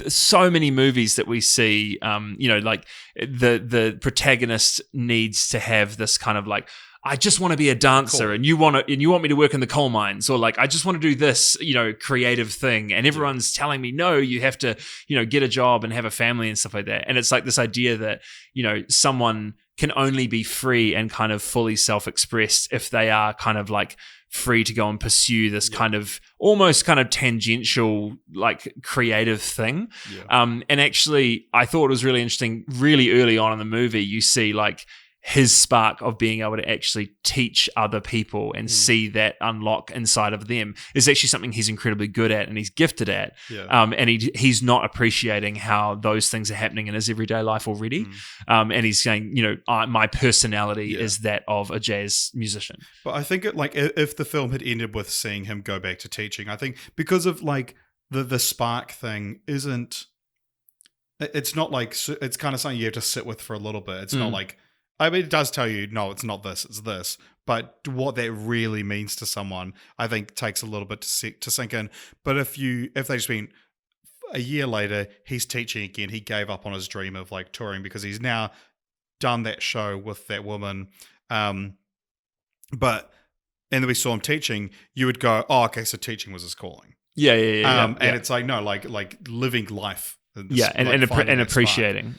C: so many movies that we see, like the protagonist needs to have this kind of like, I just want to be a dancer, and you want me to work in the coal mines, or like I just want to do this, creative thing, and everyone's telling me no, you have to, get a job and have a family and stuff like that. And it's like this idea that someone can only be free and kind of fully self-expressed if they are kind of like free to go and pursue this kind of almost kind of tangential like creative thing. And actually, I thought it was really interesting. Really early on in the movie, you see like his spark of being able to actually teach other people and see that unlock inside of them is actually something he's incredibly good at and he's gifted at. And he's not appreciating how those things are happening in his everyday life already. And he's saying, my personality is that of a jazz musician.
A: But I think if the film had ended with seeing him go back to teaching, I think because of like the spark thing it's not like, it's kind of something you have to sit with for a little bit. It's not like, I mean, it does tell you, no, it's not this, it's this. But what that really means to someone, I think, takes a little bit to sink in. But if they just been a year later, he's teaching again, he gave up on his dream of like touring because he's now done that show with that woman. And then we saw him teaching, you would go, oh, okay, so teaching was his calling. And it's like, no, like living life.
C: And appreciating.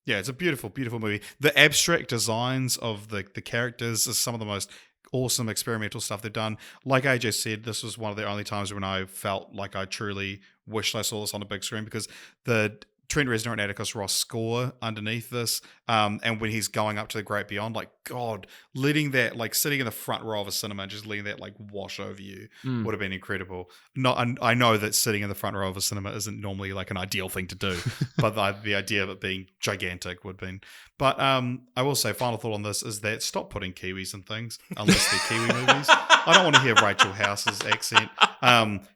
A: Yeah, it's a beautiful, beautiful movie. The abstract designs of the characters is some of the most awesome experimental stuff they've done. Like AJ said, this was one of the only times when I felt like I truly wished I saw this on a big screen, because the Trent Reznor and Atticus Ross score underneath this, and when he's going up to the great beyond, like, God, letting that, like, sitting in the front row of a cinema and just letting that, like, wash over you would have been incredible. I know that sitting in the front row of a cinema isn't normally, like, an ideal thing to do, but the idea of it being gigantic would have been. But I will say, final thought on this is that stop putting Kiwis in things, unless they're Kiwi movies. I don't want to hear Rachel House's accent.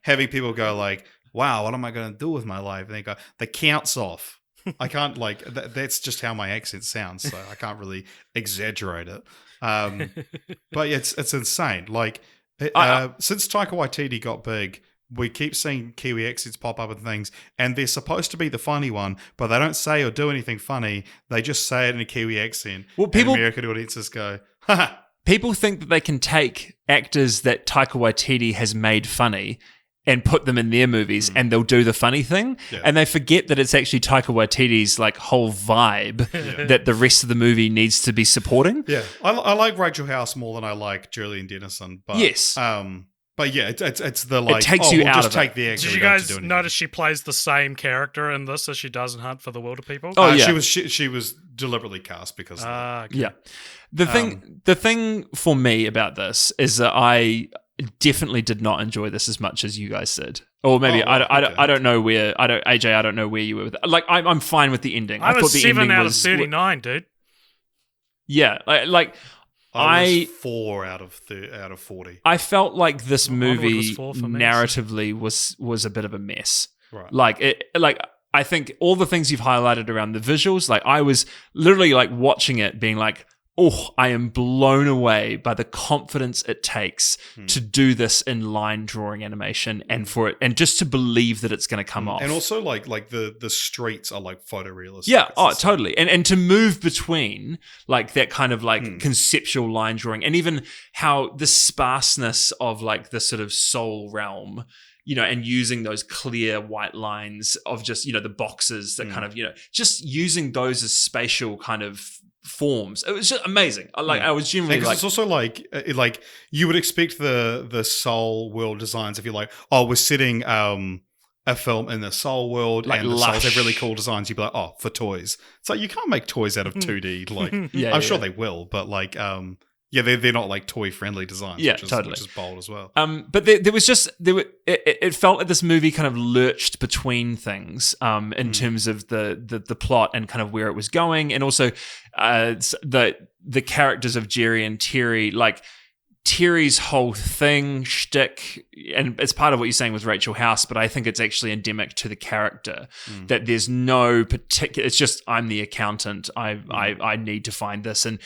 A: Having people go, like, wow, what am I going to do with my life? And they go, the count's off. I can't, like, that's just how my accent sounds, so I can't really exaggerate it. But yeah, it's insane. Like, since Taika Waititi got big, we keep seeing Kiwi accents pop up and things, and they're supposed to be the funny one, but they don't say or do anything funny. They just say it in a Kiwi accent. Well, American audiences go, haha.
C: People think that they can take actors that Taika Waititi has made funny and put them in their movies, and they'll do the funny thing, and they forget that it's actually Taika Waititi's like whole vibe that the rest of the movie needs to be supporting.
A: Yeah, I like Rachel House more than I like Julian Dennison, but
C: yes,
A: but yeah, it's the like,
C: it takes you out
A: just
C: of
A: take
C: it.
A: the actor.
B: Did you guys notice she plays the same character in this as she does in Hunt for the Wilder People?
C: Oh yeah,
A: she was deliberately cast because of that.
C: Okay. Yeah. The thing for me about this is that I definitely did not enjoy this as much as you guys did. Or maybe
A: Oh, wow, okay.
C: I don't know where AJ, I don't know where you were with it. Like I'm fine with the ending.
B: I
C: thought
B: was
C: the
B: 7
C: ending
B: out
C: was
B: of 39, dude.
C: Yeah, like
A: I was 4 out of 40.
C: I felt like this
B: Onward
C: movie
B: was 4 for me, so-
C: narratively was a bit of a mess.
A: Right.
C: Like I think all the things you've highlighted around the visuals, like I was literally like watching it being like, oh, I am blown away by the confidence it takes to do this in line drawing animation and for it and just to believe that it's going to come off.
A: And also like the streets are like photorealistic.
C: Yeah,
A: It's the
C: totally. And to move between like that kind of like conceptual line drawing and even how the sparseness of like the sort of soul realm, you know, and using those clear white lines of just, you know, the boxes that kind of, you know, just using those as spatial kind of forms. It was just amazing. I was genuinely
A: Because
C: like,
A: it's also like you would expect the soul world designs if you're like, oh, we're setting a film in the soul world
C: Like
A: and the souls have
C: lush.
A: really cool designs. You'd be like, oh, for toys. It's like you can't make toys out of 2D. Like
C: Yeah,
A: I'm sure
C: yeah.
A: they will, but like yeah, they're not like toy friendly designs.
C: Yeah,
A: which is,
C: totally.
A: which is bold as well.
C: But there was just it felt like this movie kind of lurched between things in terms of the plot and kind of where it was going, and also the characters of Jerry and Terry. Like Terry's whole thing, shtick, and it's part of what you're saying with Rachel House, but I think it's actually endemic to the character that there's no particular. It's just I'm the accountant. I need to find this, and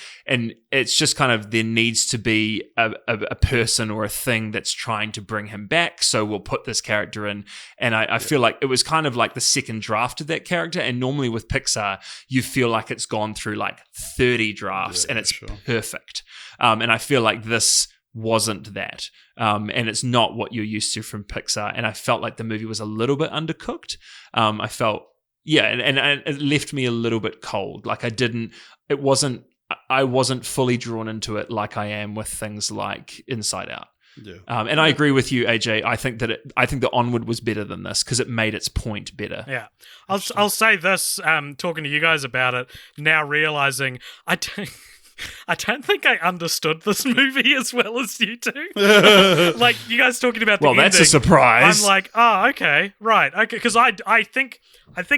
C: it's just kind of there needs to be a person or a thing that's trying to bring him back. So we'll put this character in, and I feel like it was kind of like the second draft of that character. And normally with Pixar, you feel like it's gone through like 30 drafts and it's perfect. And I feel like this wasn't that. And it's not what you're used to from Pixar. And I felt like the movie was a little bit undercooked. I felt, and it left me a little bit cold. Like I wasn't fully drawn into it like I am with things like Inside Out.
A: Yeah.
C: And I agree with you, AJ. I think the Onward was better than this because it made its point better.
B: Yeah. I'll say this, talking to you guys about it, now realizing I don't think I understood this movie as well as you do. Like, you guys talking about the
C: Well, that's a
B: ending,
C: surprise.
B: I'm like, oh, okay, right, okay, because I think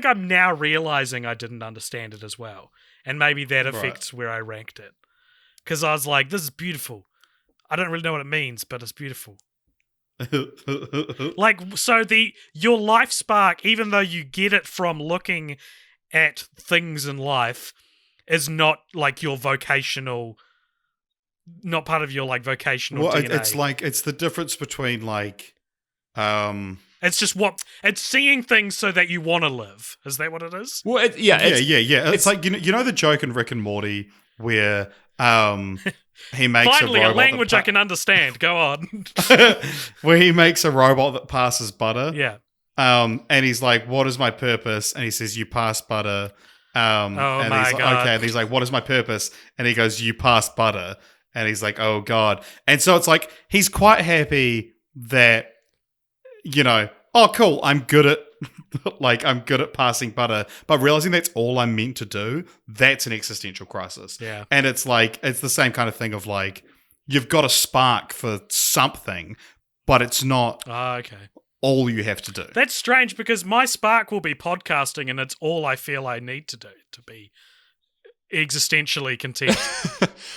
B: I'm now realizing I didn't understand it as well, and maybe that affects where I ranked it. Because I was like, this is beautiful. I don't really know what it means, but it's beautiful. Like, so your life spark, even though you get it from looking at things in life, is not like your vocational, not part of your like vocational
A: Well,
B: DNA.
A: it's like it's the difference between like
B: It's just it's seeing things so that you want to live. Is that what it is?
C: Well,
A: yeah. It's like you know the joke in Rick and Morty where he makes
B: Finally,
A: a
B: a
A: robot
B: language I can understand. Go on.
A: where he makes a robot that passes butter.
B: Yeah.
A: And he's like, "What is my purpose?" And he says, "You pass butter." And
B: my
A: he's like,
B: God.
A: okay. And he's like, "What is my purpose?" And he goes, "You pass butter." And he's like, "Oh God." And so it's like he's quite happy that, you know, oh cool, I'm good at I'm good at passing butter, but realizing that's all I'm meant to do, that's an existential crisis.
B: Yeah.
A: And it's like it's the same kind of thing of like you've got a spark for something, but it's not
B: Okay.
A: all you have to do.
B: That's strange because my spark will be podcasting, and it's all I feel I need to do to be existentially content.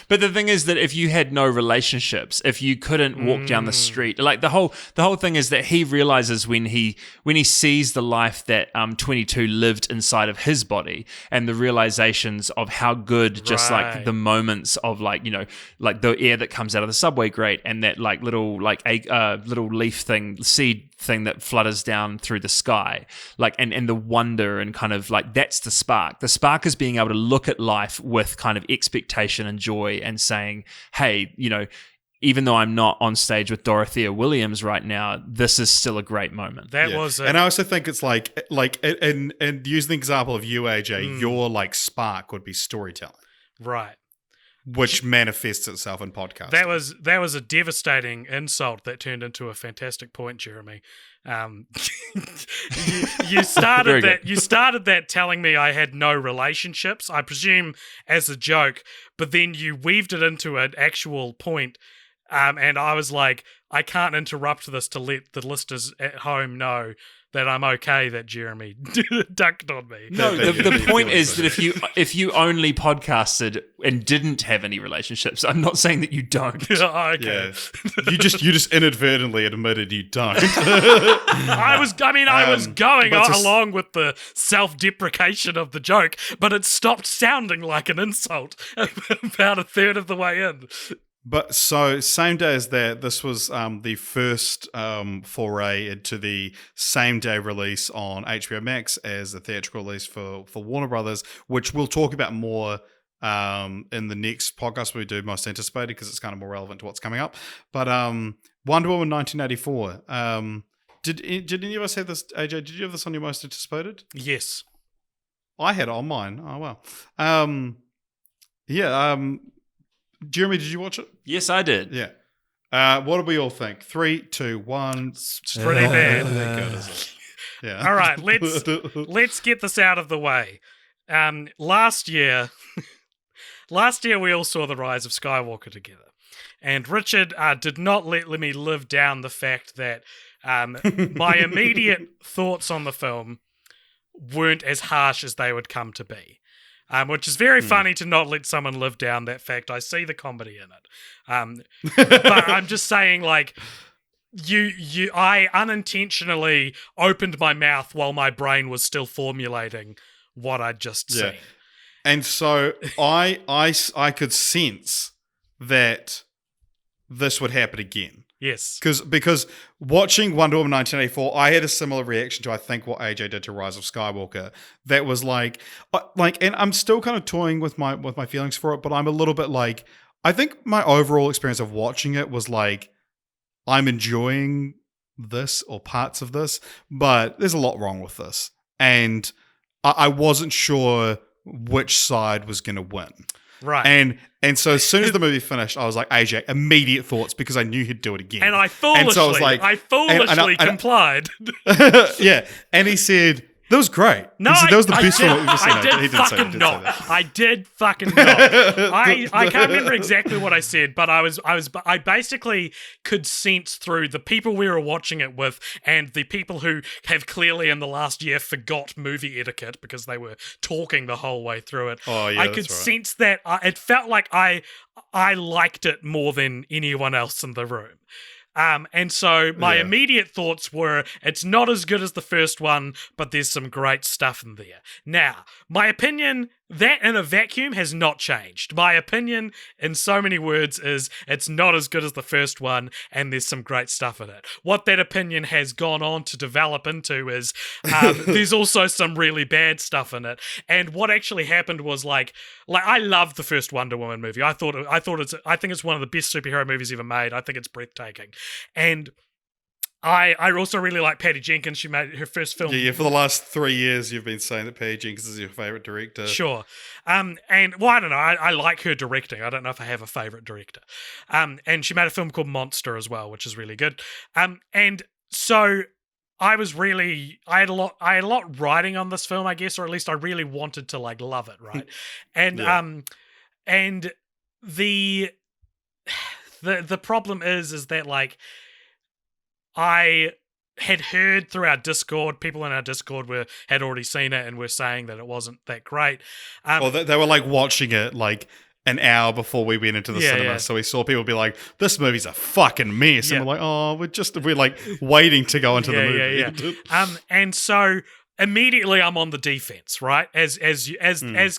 C: But the thing is that if you had no relationships, if you couldn't walk down the street, like the whole thing is that he realizes when he sees the life that 22 lived inside of his body, and the realizations of how good just like
B: Right.
C: the moments of like, you know, like the air that comes out of the subway grate and that like little like a little leaf thing, seed thing that flutters down through the sky, like and the wonder and kind of like that's the spark. The spark is being able to look at life with kind of expectation and joy and saying, hey, you know, even though I'm not on stage with Dorothea Williams right now, this is still a great moment.
B: That
A: Yeah.
B: was it.
A: And I also think it's like and using the example of you, AJ, your like spark would be storytelling,
B: right.
A: which manifests itself in podcasting.
B: That was a devastating insult that turned into a fantastic point, Jeremy. You started
C: Very
B: that.
C: good.
B: You started that telling me I had no relationships. I presume as a joke, but then you weaved it into an actual point And I was like, I can't interrupt this to let the listeners at home know that I'm okay that Jeremy dunked on me.
C: No, the point is that if you only podcasted and didn't have any relationships, I'm not saying that you don't.
B: Oh, okay.
A: Yeah. You just inadvertently admitted you don't.
B: I was going
A: but just-
B: along with the self-deprecation of the joke, but it stopped sounding like an insult about a third of the way in.
A: But so same day as that, this was the first foray into the same day release on HBO Max as the theatrical release for Warner Brothers, which we'll talk about more in the next podcast we do most anticipated because it's kind of more relevant to what's coming up. But Wonder Woman 1984. Did any of us have this, AJ? Did you have this on your most anticipated?
B: Yes.
A: I had it on mine. Oh wow. Jeremy, did you watch it?
C: Yes, I did.
A: Yeah. What do we all think? 3, 2, 1.
B: It's pretty bad.
A: That good, is it? Yeah.
B: All right, let's get this out of the way. Last year we all saw the rise of Skywalker together, and Richard did not let me live down the fact that my immediate thoughts on the film weren't as harsh as they would come to be. Which is very funny to not let someone live down that fact. I see the comedy in it. But I'm just saying, like, I unintentionally opened my mouth while my brain was still formulating what I'd just seen.
A: And so I could sense that this would happen again.
B: Yes.
A: Because watching Wonder Woman 1984, I had a similar reaction to, I think, what AJ did to Rise of Skywalker. That was like, and I'm still kind of toying with my feelings for it, but I'm a little bit like, I think my overall experience of watching it was like, I'm enjoying this or parts of this, but there's a lot wrong with this. And I wasn't sure which side was going to win.
B: Right.
A: And so as soon as the movie finished, I was like, AJ, immediate thoughts, because I knew he'd do it again.
B: And I foolishly complied.
A: Yeah. And he said, that was great.
B: No,
A: he said, that was the best
B: film
A: we've ever seen.
B: I did fucking not. I did fucking not. I can't remember exactly what I said, but I basically could sense through the people we were watching it with and the people who have clearly in the last year forgot movie etiquette because they were talking the whole way through it.
A: Oh, yeah,
B: I could sense that it felt like I liked it more than anyone else in the room. And so my immediate thoughts were, it's not as good as the first one, but there's some great stuff in there. Now, my opinion, that in a vacuum has not changed. My opinion, in so many words, is it's not as good as the first one, and there's some great stuff in it. What that opinion has gone on to develop into is there's also some really bad stuff in it. And what actually happened was like I loved the first Wonder Woman movie. I think it's one of the best superhero movies ever made. I think it's breathtaking. And I also really like Patty Jenkins. She made her first film.
A: Yeah, for the last 3 years, you've been saying that Patty Jenkins is your favorite director.
B: Sure. And, well, I don't know. I like her directing. I don't know if I have a favorite director. And she made a film called Monster as well, which is really good. And so I had a lot riding on this film, I guess, or at least I really wanted to like love it, right? And and the problem is that like I had heard through our Discord, people in our Discord had already seen it and were saying that it wasn't that great.
A: Well, they were like watching it like an hour before we went into the cinema. Yeah. So we saw people be like, this movie's a fucking mess. And we're like, oh, we're like waiting to go into the movie.
B: And so immediately I'm on the defense, right? As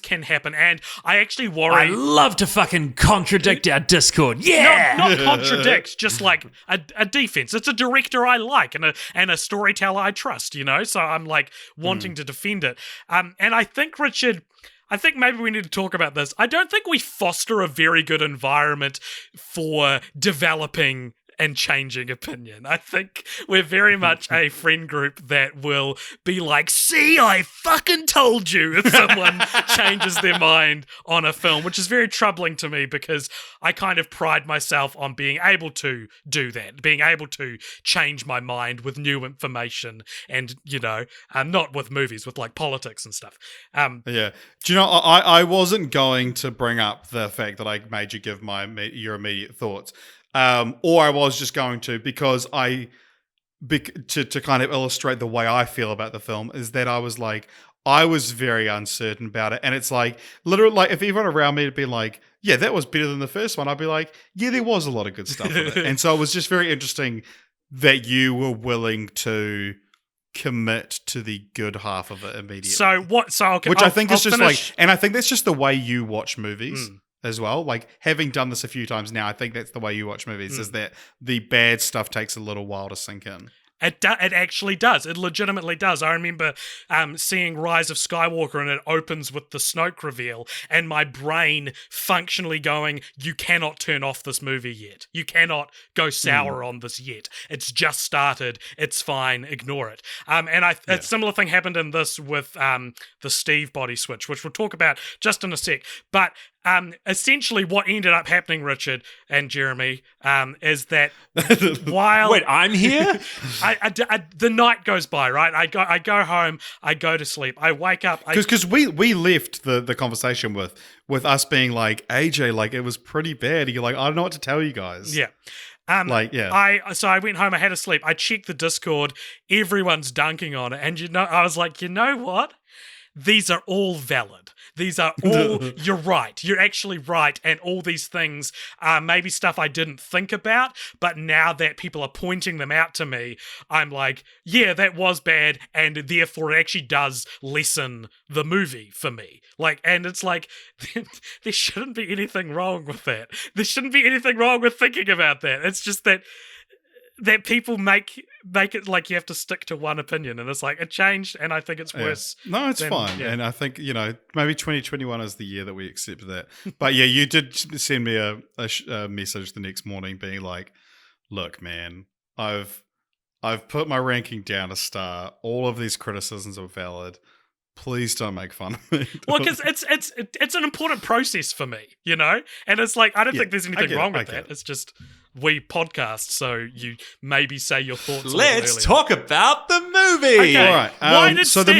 B: can happen. And I actually worry.
C: I love to fucking contradict our Discord. Yeah.
B: Not contradict, just like a defense. It's a director I like and a storyteller I trust, you know? So I'm like wanting to defend it. And I think, Richard, maybe we need to talk about this. I don't think we foster a very good environment for developing and changing opinion. I think we're very much a friend group that will be like, see, I fucking told you, if someone changes their mind on a film, which is very troubling to me because I kind of pride myself on being able to do that, being able to change my mind with new information and, you know, not with movies, with like politics and stuff.
A: Yeah. Do you know, I wasn't going to bring up the fact that I made you give your immediate thoughts. or I was just going to because to kind of illustrate the way I feel about the film is that I was very uncertain about it. And it's like, literally, like, if everyone around me had been like, yeah, that was better than the first one, I'd be like, yeah, there was a lot of good stuff in it. And so it was just very interesting that you were willing to commit to the good half of it immediately.
B: So what? So okay,
A: which I think is just
B: finish.
A: like, and I think that's just the way you watch movies. As well, like having done this a few times now, I think that's the way you watch movies. Is that the bad stuff takes a little while to sink in.
B: It actually does. It legitimately does. I remember seeing Rise of Skywalker and it opens with the Snoke reveal and my brain functionally going, you cannot turn off this movie yet. You cannot go sour on this yet. It's just started. It's fine. Ignore it. A similar thing happened in this with the Steve body switch, which we'll talk about just in a sec. But essentially what ended up happening, Richard and Jeremy, is that while...
C: Wait, I'm here?
B: the night goes by, right? I go home, I go to sleep, I wake up...
A: Because we left the conversation with us being like, AJ, like, it was pretty bad. You're like, I don't know what to tell you guys.
B: Yeah. So I went home, I had a sleep, I checked the Discord, everyone's dunking on it, and I was like, you know what? These are all valid. These are all, you're right. You're actually right. And all these things are maybe stuff I didn't think about, but now that people are pointing them out to me, I'm like, yeah, that was bad. And therefore it actually does lessen the movie for me. Like, and it's like, there shouldn't be anything wrong with that. There shouldn't be anything wrong with thinking about that. It's just that people make it like you have to stick to one opinion, and it's like it changed, and I think it's worse.
A: No, it's fine, and I think maybe 2021 is the year that we accept that. But yeah, you did send me a message the next morning, being like, "Look, man, I've put my ranking down a star. All of these criticisms are valid. Please don't make fun of me."
B: Well, because it's an important process for me, and it's like I don't think there's anything wrong with that. It's just we podcast, so you maybe say your thoughts.
C: Let's talk about the movie.
B: Okay.
A: All right. So the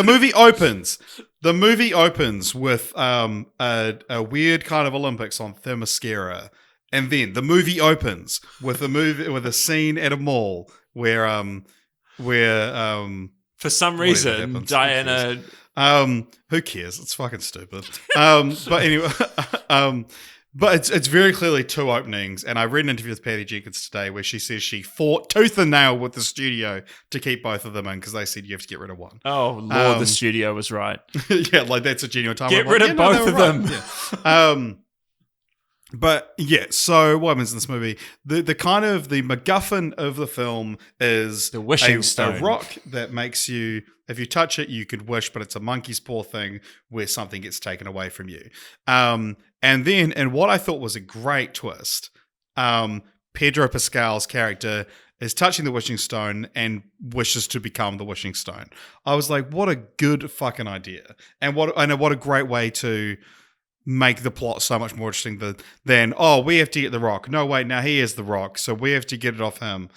A: movie opens. The movie opens with a weird kind of Olympics on Themyscira, and then the movie opens with a scene at a mall where
C: for some reason Diana.
A: Who cares? It's fucking stupid. But anyway, but it's very clearly two openings. And I read an interview with Patty Jenkins today where she says she fought tooth and nail with the studio to keep both of them in because they said you have to get rid of one.
C: Oh Lord, the studio was right.
A: Yeah, like that's a genuine time.
C: Get rid of both of them.
A: Yeah. But yeah, so what happens in this movie? The kind of the MacGuffin of the film is
C: the wishing stone,
A: a rock that makes you, if you touch it, you could wish, but it's a monkey's paw thing where something gets taken away from you. And then, and what I thought was a great twist, Pedro Pascal's character is touching the wishing stone and wishes to become the wishing stone. I was like, what a good fucking idea, and what a great way to make the plot so much more interesting than we have to get the rock. No, wait, now he is the rock, so we have to get it off him.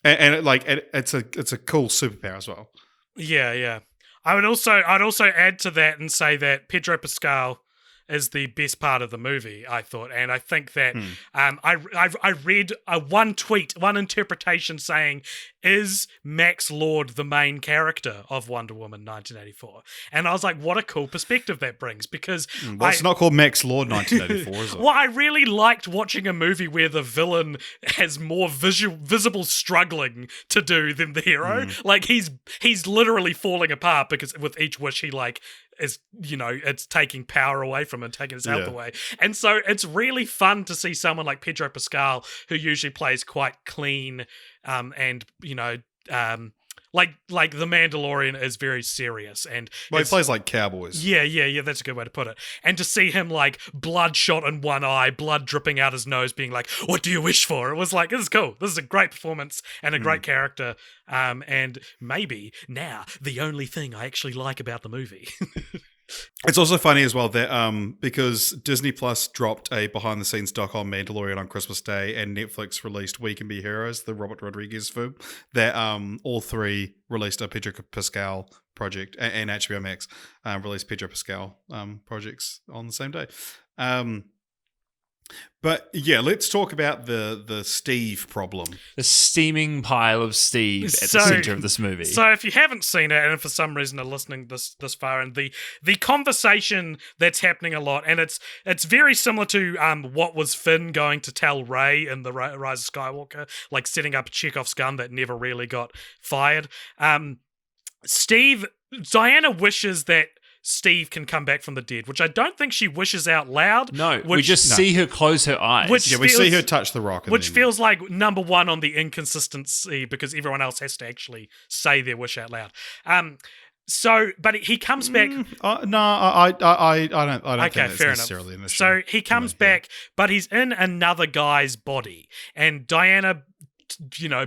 A: It's a cool superpower as well.
B: Yeah. I'd also add to that and say that Pedro Pascal is the best part of the movie, I thought. And I think that I read one tweet, one interpretation saying, is Max Lord the main character of Wonder Woman 1984? And I was like, what a cool perspective that brings, because...
A: it's not called Max Lord 1984, is it?
B: Well, I really liked watching a movie where the villain has more visible struggling to do than the hero. Like, he's literally falling apart because with each wish he, is, it's taking power away from him, taking his health away. And so it's really fun to see someone like Pedro Pascal, who usually plays quite clean, and like the Mandalorian is very serious, and
A: he plays like cowboys.
B: Yeah, that's a good way to put it. And to see him bloodshot in one eye, blood dripping out his nose, being like, "What do you wish for?" It was like, this is cool. This is a great performance and a great character. And maybe now the only thing I actually like about the movie.
A: It's also funny as well that because Disney Plus dropped a behind-the-scenes doc on Mandalorian on Christmas Day, and Netflix released We Can Be Heroes, the Robert Rodriguez film, that all three released a Pedro Pascal project, and HBO Max released Pedro Pascal projects on the same day. But yeah, let's talk about the Steve problem.
C: The steaming pile of Steve at the center of this movie.
B: So if you haven't seen it, and for some reason are listening this far, and the conversation that's happening a lot, and it's very similar to what was Finn going to tell Rey in the Rise of Skywalker, like setting up Chekhov's gun that never really got fired. Diana wishes that Steve can come back from the dead, which I don't think she wishes out loud.
C: No, we just see her close her eyes.
A: We see her touch the rock.
B: Which feels like number one on the inconsistency, because everyone else has to actually say their wish out loud. But he comes back.
A: I don't
B: Okay,
A: think that's
B: fair
A: necessarily
B: enough.
A: an issue.
B: So he comes back, but he's in another guy's body, and Diana,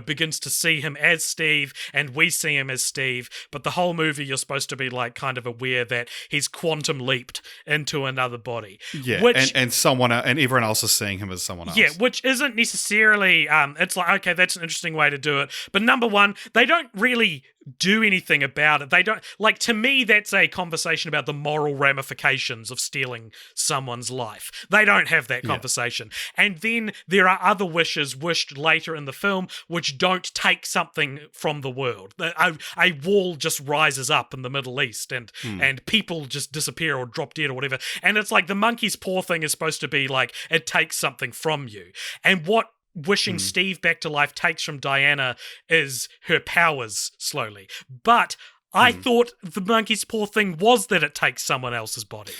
B: begins to see him as Steve, and we see him as Steve, but the whole movie you're supposed to be like kind of aware that he's quantum leaped into another body.
A: Yeah,
B: which,
A: and someone and everyone else is seeing him as someone else.
B: Yeah, which isn't necessarily it's like, okay, that's an interesting way to do it. But number one, they don't really do anything about it. They don't, like, to me, that's a conversation about the moral ramifications of stealing someone's life. They don't have that conversation. And then there are other wishes wished later in the film which don't take something from the world. A wall just rises up in the Middle East and people just disappear or drop dead or whatever. And it's like the monkey's paw thing is supposed to be like, it takes something from you. And what wishing Steve back to life takes from Diana is her powers slowly. But I thought the monkey's paw thing was that it takes someone else's body.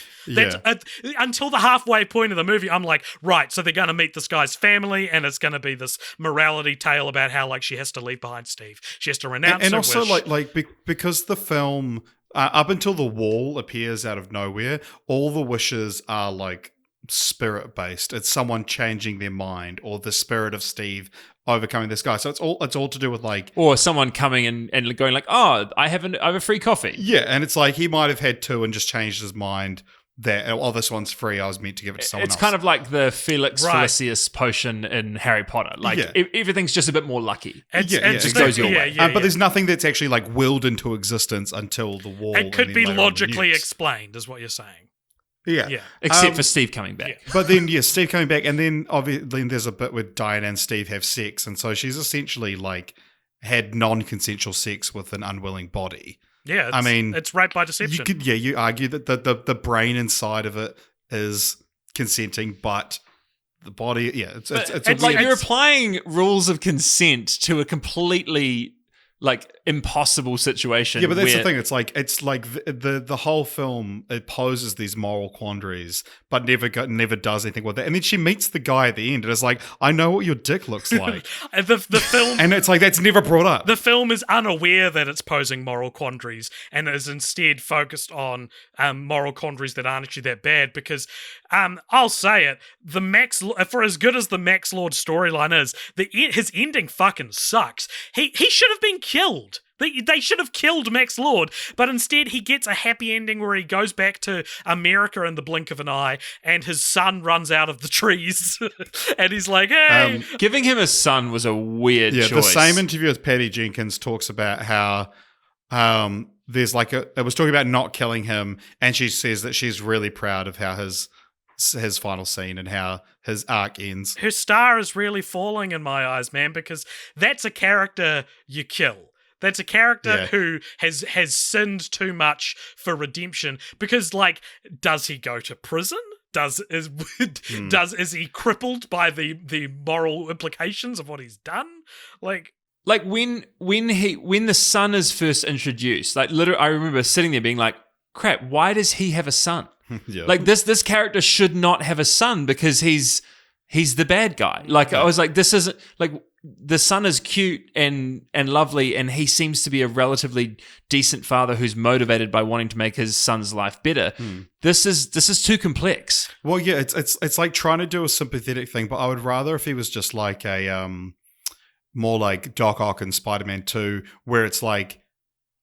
B: Until the halfway point of the movie, I'm like, right, so they're going to meet this guy's family, and it's going to be this morality tale about how, like, she has to leave behind Steve. She has to renounce
A: and
B: her
A: also
B: wish.
A: because the film up until the wall appears out of nowhere, all the wishes are like spirit based. It's someone changing their mind, or the spirit of Steve overcoming this guy. So it's all to do with like,
C: or someone coming and going like, oh, I have a free coffee.
A: Yeah, and it's like he might have had two and just changed his mind. That this one's free. I was meant to give it to someone else.
C: It's kind of like the Felix Felicis potion in Harry Potter. Like everything's just a bit more lucky.
B: It
C: just goes your way.
A: But there's nothing that's actually like willed into existence until the wall.
B: It could be logically explained, is what you're saying.
A: Yeah.
C: Except for Steve coming back.
A: Yeah. But then, Steve coming back, and then obviously there's a bit where Diana and Steve have sex, and so she's essentially like had non-consensual sex with an unwilling body.
B: Yeah, it's rape by deception.
A: You argue that the brain inside of it is consenting, but the body, it's
C: like you're applying rules of consent to a completely like impossible situation.
A: Yeah, but that's the thing. It's like the whole film, it poses these moral quandaries, but never does anything with it. And then she meets the guy at the end, and it's like, I know what your dick looks like.
B: the film,
A: and it's like that's never brought up.
B: The film is unaware that it's posing moral quandaries, and is instead focused on moral quandaries that aren't actually that bad. Because I'll say it, for as good as the Max Lord storyline is, his ending fucking sucks. He should have been killed. They should have killed Max Lord, but instead he gets a happy ending where he goes back to America in the blink of an eye, and his son runs out of the trees, and he's like, hey.
C: Giving him a son was a weird choice.
A: The same interview with Patty Jenkins talks about how there's like it was talking about not killing him, and she says that she's really proud of how his final scene and how his arc ends.
B: Her star is really falling in my eyes, man, because that's a character you kill. That's a character who has sinned too much for redemption. Because, like, does he go to prison? Is he crippled by the moral implications of what he's done? Like
C: when the son is first introduced, like literally, I remember sitting there being like, crap, why does he have a son? Like this character should not have a son because he's the bad guy. Like I was like, this isn't like the son is cute and lovely, and he seems to be a relatively decent father who's motivated by wanting to make his son's life better. This is too complex.
A: Well, yeah, it's like trying to do a sympathetic thing, but I would rather if he was just like a more like Doc Ock in Spider-Man 2, where it's like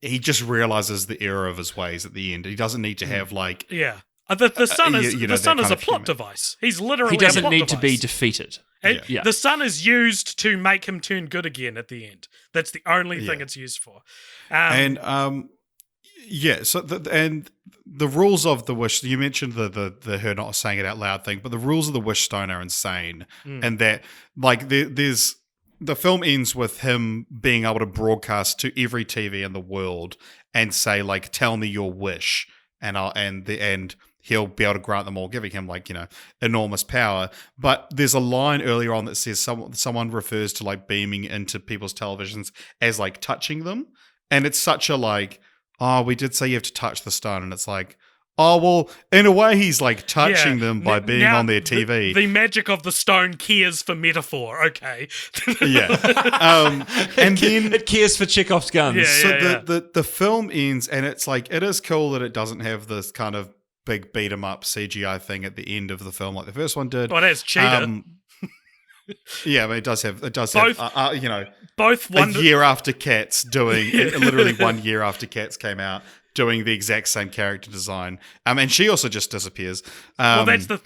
A: he just realizes the error of his ways at the end. He doesn't need to have like
B: the son is a plot device. He's literally
C: he doesn't
B: a plot
C: need
B: device.
C: to be defeated.
B: The sun is used to make him turn good again at the end. That's the only thing it's used for.
A: Yeah, so and the rules of the wish, you mentioned the her not saying it out loud thing, but the rules of the wish stone are insane. And that like there's the film ends with him being able to broadcast to every TV in the world and say like, tell me your wish, and he'll be able to grant them all, giving him like, enormous power. But there's a line earlier on that says someone refers to like beaming into people's televisions as like touching them. And it's such a like, oh, we did say you have to touch the stone. And it's like, oh, well, in a way he's like touching them by being on their TV.
B: The magic of the stone cares for metaphor. Okay.
A: Yeah. And then
C: it cares for Chekhov's guns.
B: Yeah.
A: The film ends, and it's like, it is cool that it doesn't have this kind of big beat 'em up CGI thing at the end of the film like the first one did.
B: Oh, that's Cheetah.
A: Yeah, but it does have both
B: Wonder-
A: a year after Cats doing literally 1 year after Cats came out, doing the exact same character design. And she also just disappears.
B: Well, that's both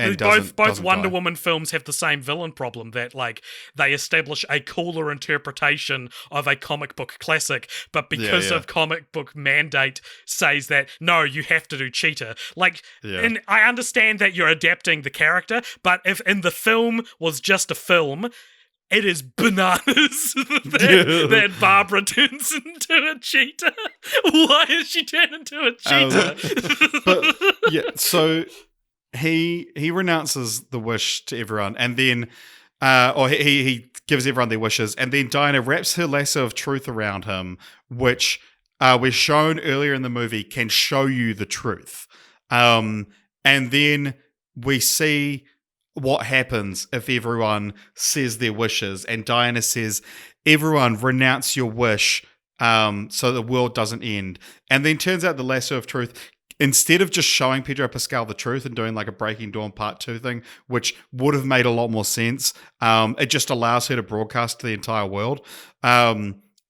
A: doesn't
B: Wonder
A: die.
B: Woman films have the same villain problem, that like they establish a cooler interpretation of a comic book classic, but because of comic book mandate says that no, you have to do Cheetah. Like, and I understand that you're adapting the character, but if in the film was just a film, it is bananas that Barbara turns into a cheetah. Why does she turn into a cheetah?
A: But yeah, so he renounces the wish to everyone, and then or he gives everyone their wishes, and then Diana wraps her lasso of truth around him, which we're shown earlier in the movie can show you the truth. And then we see what happens if everyone says their wishes, and Diana says, everyone renounce your wish so the world doesn't end. And then turns out the lasso of truth, instead of just showing Pedro Pascal the truth and doing like a Breaking Dawn Part 2 thing, which would have made a lot more sense, it just allows her to broadcast to the entire world.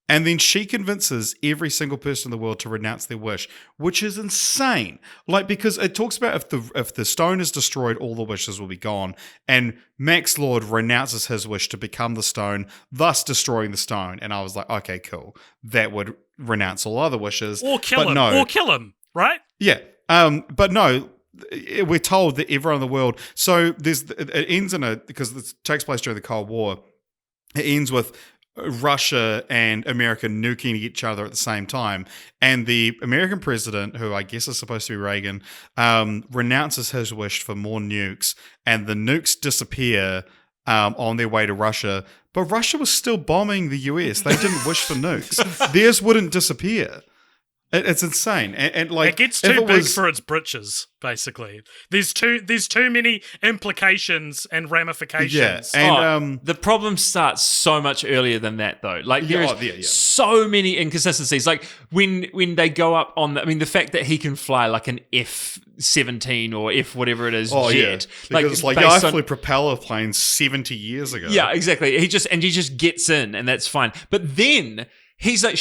A: And then she convinces every single person in the world to renounce their wish, which is insane. Like, because it talks about if the stone is destroyed, all the wishes will be gone. And Max Lord renounces his wish to become the stone, thus destroying the stone. And I was like, okay, cool. That would renounce all other wishes.
B: Or kill him.
A: No.
B: Or kill him, right?
A: Yeah. But no, we're told that everyone in the world. So it ends because it takes place during the Cold War. It ends with Russia and America nuking each other at the same time, and the American president, who I guess is supposed to be Reagan, renounces his wish for more nukes, and the nukes disappear on their way to Russia. But Russia was still bombing the US. They didn't wish for nukes. Theirs wouldn't disappear. It's insane, and like
B: it gets too big for its britches. Basically, there's too many implications and ramifications.
A: Yeah, and
C: the problem starts so much earlier than that, though. Like there's so many inconsistencies. Like when they go up on, the fact that he can fly like an F-17 or F whatever it is jet.
A: Because it's like I flew propeller planes 70 years ago.
C: Yeah, exactly. He just gets in, and that's fine. But then he's like,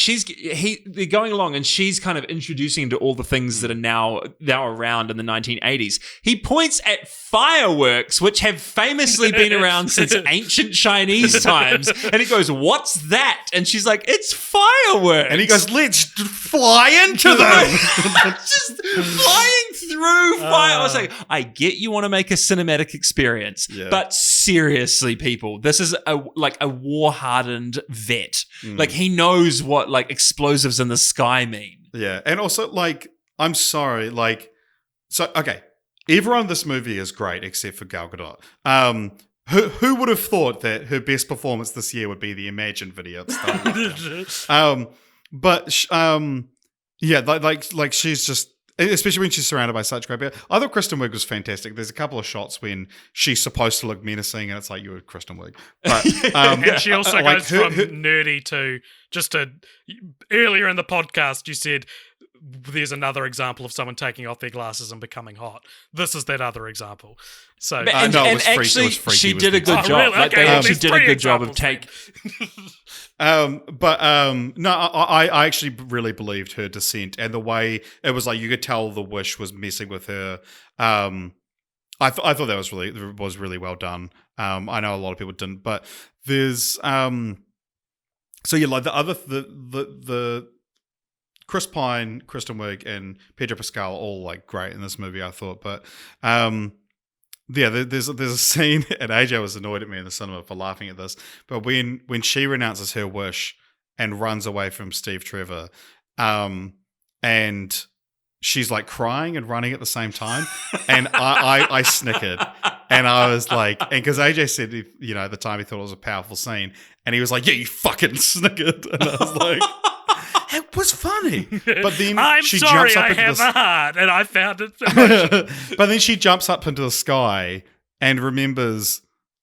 C: they're going along, and she's kind of introducing him to all the things that are now around in the 1980s. He points at fireworks, which have famously been around since ancient Chinese times, and he goes, "What's that?" And she's like, "It's fireworks."
A: And he goes, "Let's fly into them."
C: Just flying through fire. I was like, I get you want to make a cinematic experience, but seriously, people, this is a war-hardened vet. Like, he knows what like explosives in the sky mean.
A: Yeah, and also like, I'm sorry, like, so okay, everyone in this movie is great except for Gal Gadot. Who would have thought that her best performance this year would be the Imagine video at the start? Like she's just, especially when she's surrounded by such great people. I thought Kristen Wiig was fantastic. There's a couple of shots when she's supposed to look menacing, and it's like, you're Kristen Wiig. But,
B: and she also goes from nerdy to just earlier in the podcast, you said there's another example of someone taking off their glasses and becoming hot. This is that other example. So,
C: actually, she did a good job.
B: Really? Okay,
C: she did a good job of take.
A: No, I actually really believed her descent, and the way it was like, you could tell the wish was messing with her. I thought that was really well done. I know a lot of people didn't, but there's so yeah, like the Chris Pine, Kristen Wiig, and Pedro Pascal are all like great in this movie, I thought. But there's a scene, and AJ was annoyed at me in the cinema for laughing at this. But when she renounces her wish and runs away from Steve Trevor, and she's like crying and running at the same time, and I snickered, and I was like, and because AJ said, at the time he thought it was a powerful scene, and he was like, yeah, you fucking snickered, and I was like, it was funny. But then she jumps up into
B: a heart, and I found it emotional.
A: But then she jumps up into the sky and remembers,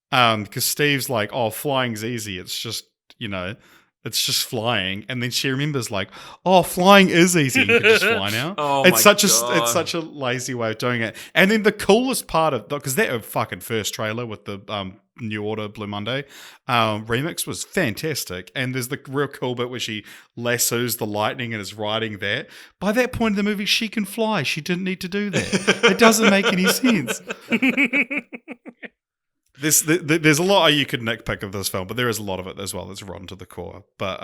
A: because Steve's like, oh, flying's easy. It's just, it's just flying. And then she remembers like, oh, flying is easy. You can just fly now. It's such a lazy way of doing it. And then the coolest part of, because that fucking first trailer with the New Order Blue Monday remix was fantastic. And there's the real cool bit where she lassos the lightning and is riding that. By that point in the movie, she can fly. She didn't need to do that. It doesn't make any sense. There's a lot you could nitpick of this film, but there is a lot of it as well that's rotten to the core. But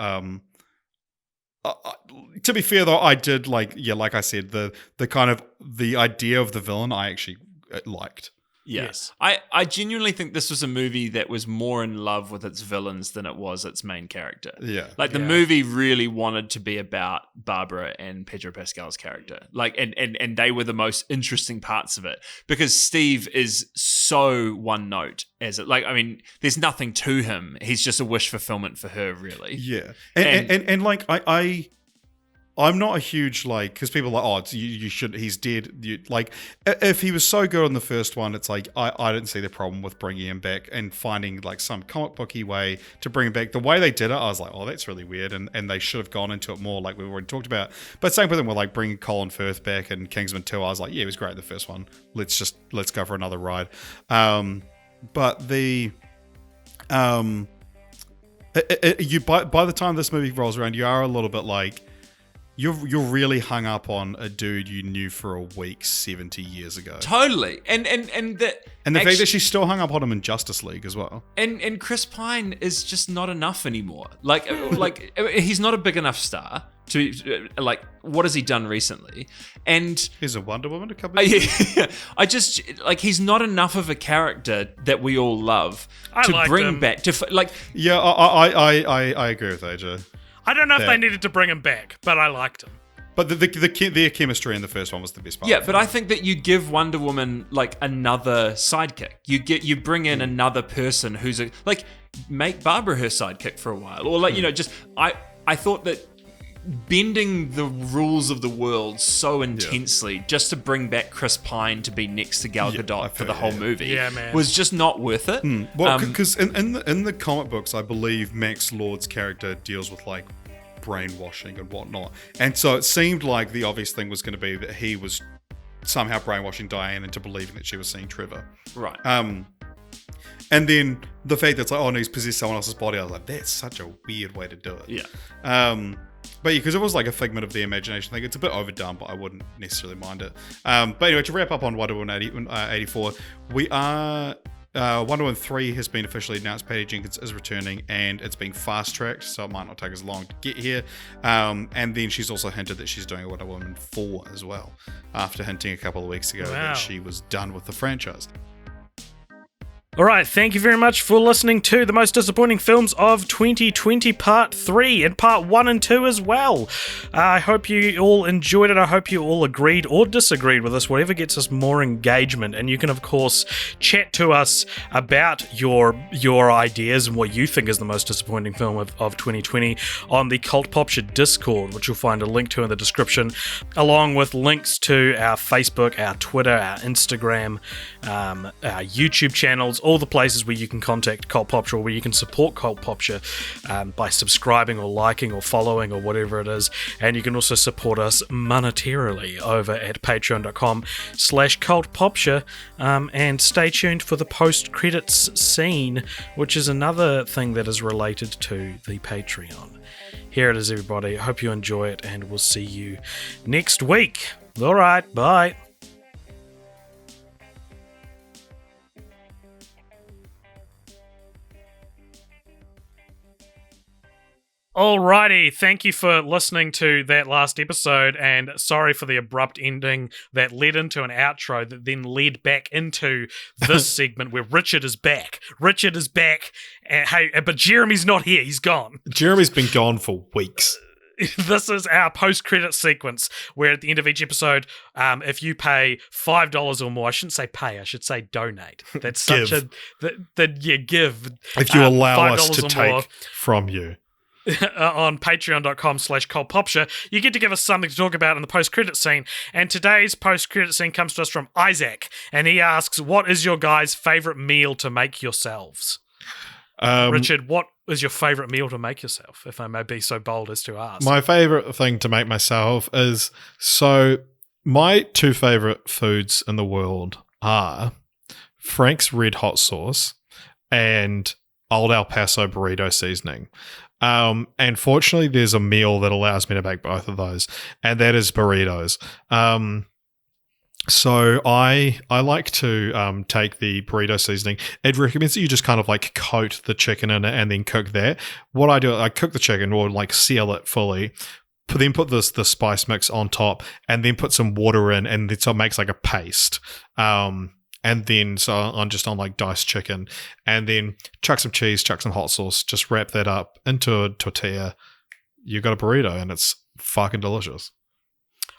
A: to be fair, though, I did like I said, the kind of the idea of the villain I actually liked.
C: Yes. I genuinely think this was a movie that was more in love with its villains than it was its main character.
A: Yeah.
C: Like the movie really wanted to be about Barbara and Pedro Pascal's character. Like and they were the most interesting parts of it because Steve is so one note as it. Like, I mean, there's nothing to him. He's just a wish fulfillment for her, really.
A: Yeah. And like I'm not a huge because people are like, oh, you should, he's dead. If he was so good on the first one, it's like I didn't see the problem with bringing him back and finding like some comic booky way to bring him back. The way they did it, I was like, oh, that's really weird, and they should have gone into it more, like we already talked about. But same with them with like bringing Colin Firth back and Kingsman 2. I was like, yeah, he was great in the first one. Let's go for another ride. But the by the time this movie rolls around, you are a little bit like. You're really hung up on a dude you knew for a week 70 years ago.
C: Totally. And the
A: fact that she's still hung up on him in Justice League as well.
C: And Chris Pine is just not enough anymore. Like he's not a big enough star to like what has he done recently? And
A: he's a Wonder Woman a couple of years ago.
C: I just like he's not enough of a character that we all love to bring back to like.
A: Yeah, I agree with AJ.
B: I don't know if they needed to bring him back, but I liked him.
A: But their chemistry in the first one was the best part.
C: Yeah, but I think that you give Wonder Woman like another sidekick. You bring in another person who's make Barbara her sidekick for a while, or just I thought that bending the rules of the world so intensely just to bring back Chris Pine to be next to Gal Gadot for the whole movie was just not worth it.
A: Well, because in the comic books, I believe Max Lord's character deals with like brainwashing and whatnot, and so it seemed like the obvious thing was going to be that he was somehow brainwashing Diane into believing that she was seeing Trevor.
C: Right.
A: And then the fact that it's like, oh no, he's possessed someone else's body, I was like, that's such a weird way to do it.
C: Yeah.
A: But yeah, because it was like a figment of the imagination thing. It's a bit overdone, but I wouldn't necessarily mind it. But anyway, to wrap up on Wonder Woman 84, we are... Wonder Woman 3 has been officially announced. Patty Jenkins is returning, and it's being fast-tracked, so it might not take as long to get here. And then she's also hinted that she's doing a Wonder Woman 4 as well, after hinting a couple of weeks ago that she was done with the franchise.
B: All right, thank you very much for listening to the most disappointing films of 2020 Part 3 and Part 1 and 2 as well. I hope you all enjoyed it. I hope you all agreed or disagreed with us, whatever gets us more engagement. And you can, of course, chat to us about your ideas and what you think is the most disappointing film of 2020 on the Cult Popture Discord, which you'll find a link to in the description, along with links to our Facebook, our Twitter, our Instagram, our YouTube channels, all the places where you can contact Cult Popture or where you can support Cult Popture by subscribing or liking or following or whatever it is. And you can also support us monetarily over at patreon.com/Cult Popture. And stay tuned for the post-credits scene, which is another thing that is related to the Patreon. Here it is, everybody. Hope you enjoy it, and we'll see you next week. All right, bye. Alrighty, thank you for listening to that last episode, and sorry for the abrupt ending that led into an outro that then led back into this segment where Richard is back. Richard is back, but Jeremy's not here, he's gone.
A: Jeremy's been gone for weeks.
B: This is our post-credit sequence where at the end of each episode, if you pay $5 or more, I shouldn't say pay, I should say donate. That's such
A: Give.
B: give.
A: If you allow us
B: $5
A: to
B: or
A: take
B: more.
A: from you.
B: On patreon.com/Popture, you get to give us something to talk about in the post-credit scene. And today's post-credit scene comes to us from Isaac, and he asks, what is your guys' favourite meal to make yourselves? Richard, what is your favourite meal to make yourself, if I may be so bold as to ask?
A: My favourite thing to make myself is, so my two favourite foods in the world are Frank's Red Hot Sauce and Old El Paso burrito seasoning. And fortunately, there's a meal that allows me to make both of those, and that is burritos. So I like to take the burrito seasoning. It recommends that you just kind of like coat the chicken in it and then cook that. What I do, I cook the chicken or like seal it fully, then put the spice mix on top, and then put some water in, and so it makes like a paste. And then, so I'm just on like diced chicken, and then chuck some cheese, chuck some hot sauce, just wrap that up into a tortilla. You got a burrito, and it's fucking delicious.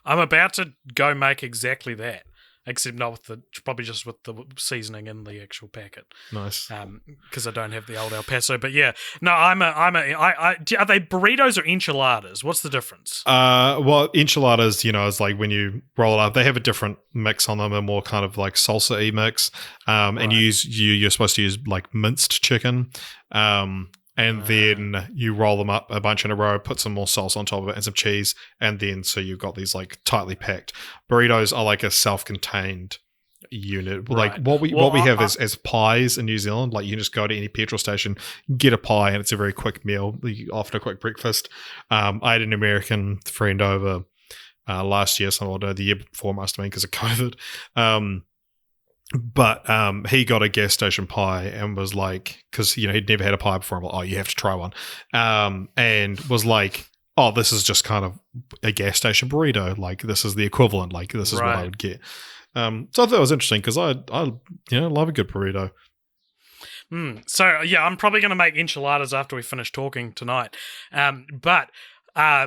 B: I'm about to go make exactly that, except not with probably just with the seasoning in the actual packet.
A: Nice.
B: Because I don't have the old El Paso, but yeah, no, are they burritos or enchiladas? What's the difference?
A: Well, enchiladas, is like when you roll it up, they have a different mix on them, a more kind of like salsa-y mix. And you're supposed to use like minced chicken. And then you roll them up a bunch in a row, put some more sauce on top of it and some cheese, and then so you've got these like tightly packed. Burritos are like a self-contained unit.
B: Right.
A: Like what we have as pies in New Zealand. Like you can just go to any petrol station, get a pie, and it's a very quick meal. Often a quick breakfast. I had an American friend over last year, the year before must have been because of COVID. But he got a gas station pie and was like, because he'd never had a pie before. I'm like, oh, you have to try one, and was like, oh, this is just kind of a gas station burrito. Like this is the equivalent. Like this is what I would get. So I thought it was interesting because I love a good burrito.
B: So yeah, I'm probably going to make enchiladas after we finish talking tonight. But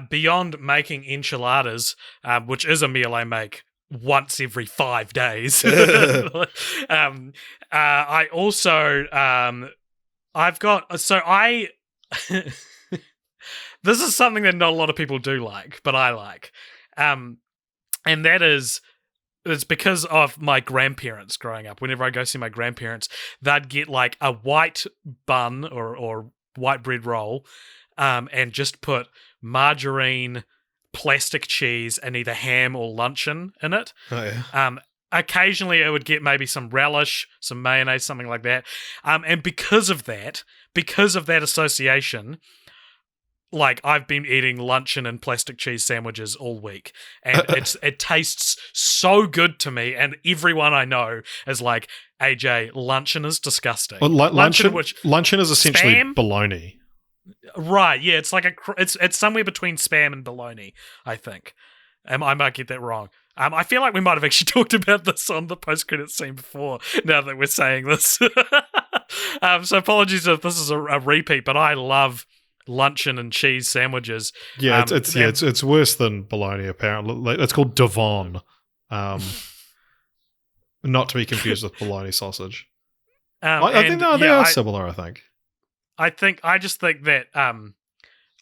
B: beyond making enchiladas, which is a meal I make once every 5 days. I also I've got this is something that not a lot of people do like, but I like. And that is it's because of my grandparents growing up. Whenever I go see my grandparents, they'd get like a white bun or white bread roll, and just put margarine, plastic cheese, and either ham or luncheon in it.
A: Oh, yeah.
B: Occasionally it would get maybe some relish, some mayonnaise, something like that. And because of that association, like I've been eating luncheon and plastic cheese sandwiches all week, and it tastes so good to me. And everyone I know is like, AJ, luncheon is disgusting.
A: Well, luncheon is essentially
B: spam?
A: bologna.
B: Right, yeah, it's like it's somewhere between spam and bologna, I think. I might get that wrong. I feel like we might have actually talked about this on the post-credit scene before, now that we're saying this. So apologies if this is a repeat, but I love luncheon and cheese sandwiches.
A: Yeah, it's worse than bologna, apparently. It's called Devon. Not to be confused with bologna sausage. I think they are similar, I think.
B: I just think that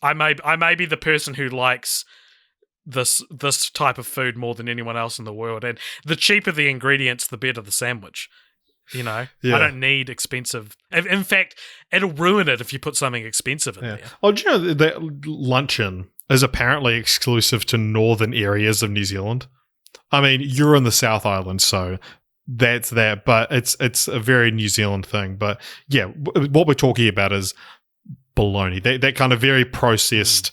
B: I may be the person who likes this type of food more than anyone else in the world, and the cheaper the ingredients, the better the sandwich. Yeah. I don't need expensive. In fact, it'll ruin it if you put something expensive in there.
A: Oh, do you know that luncheon is apparently exclusive to northern areas of New Zealand? I mean, you're in the South Island, so that's that, but it's a very New Zealand thing. But yeah, what we're talking about is bologna, that kind of very processed,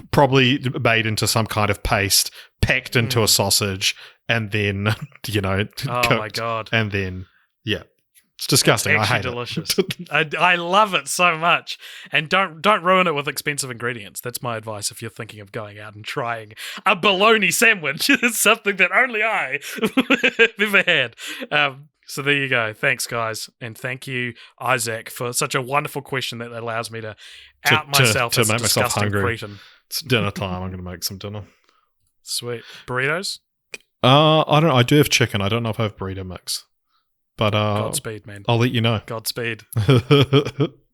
A: probably made into some kind of paste, packed into a sausage, and then
B: oh
A: cooked,
B: my god,
A: and then It's disgusting. I
B: Actually
A: hate
B: delicious.
A: it.
B: I love it so much. And don't ruin it with expensive ingredients. That's my advice if you're thinking of going out and trying a bologna sandwich. It's something that only I have ever had. So there you go. Thanks, guys. And thank you, Isaac, for such a wonderful question that allows me to out myself as a
A: make myself
B: disgusting
A: hungry.
B: cretin.
A: It's dinner time. I'm going to make some dinner.
B: Sweet. Burritos?
A: I don't know. I do have chicken. I don't know if I have burrito mix. But
B: Godspeed, man.
A: I'll let you know.
B: Godspeed.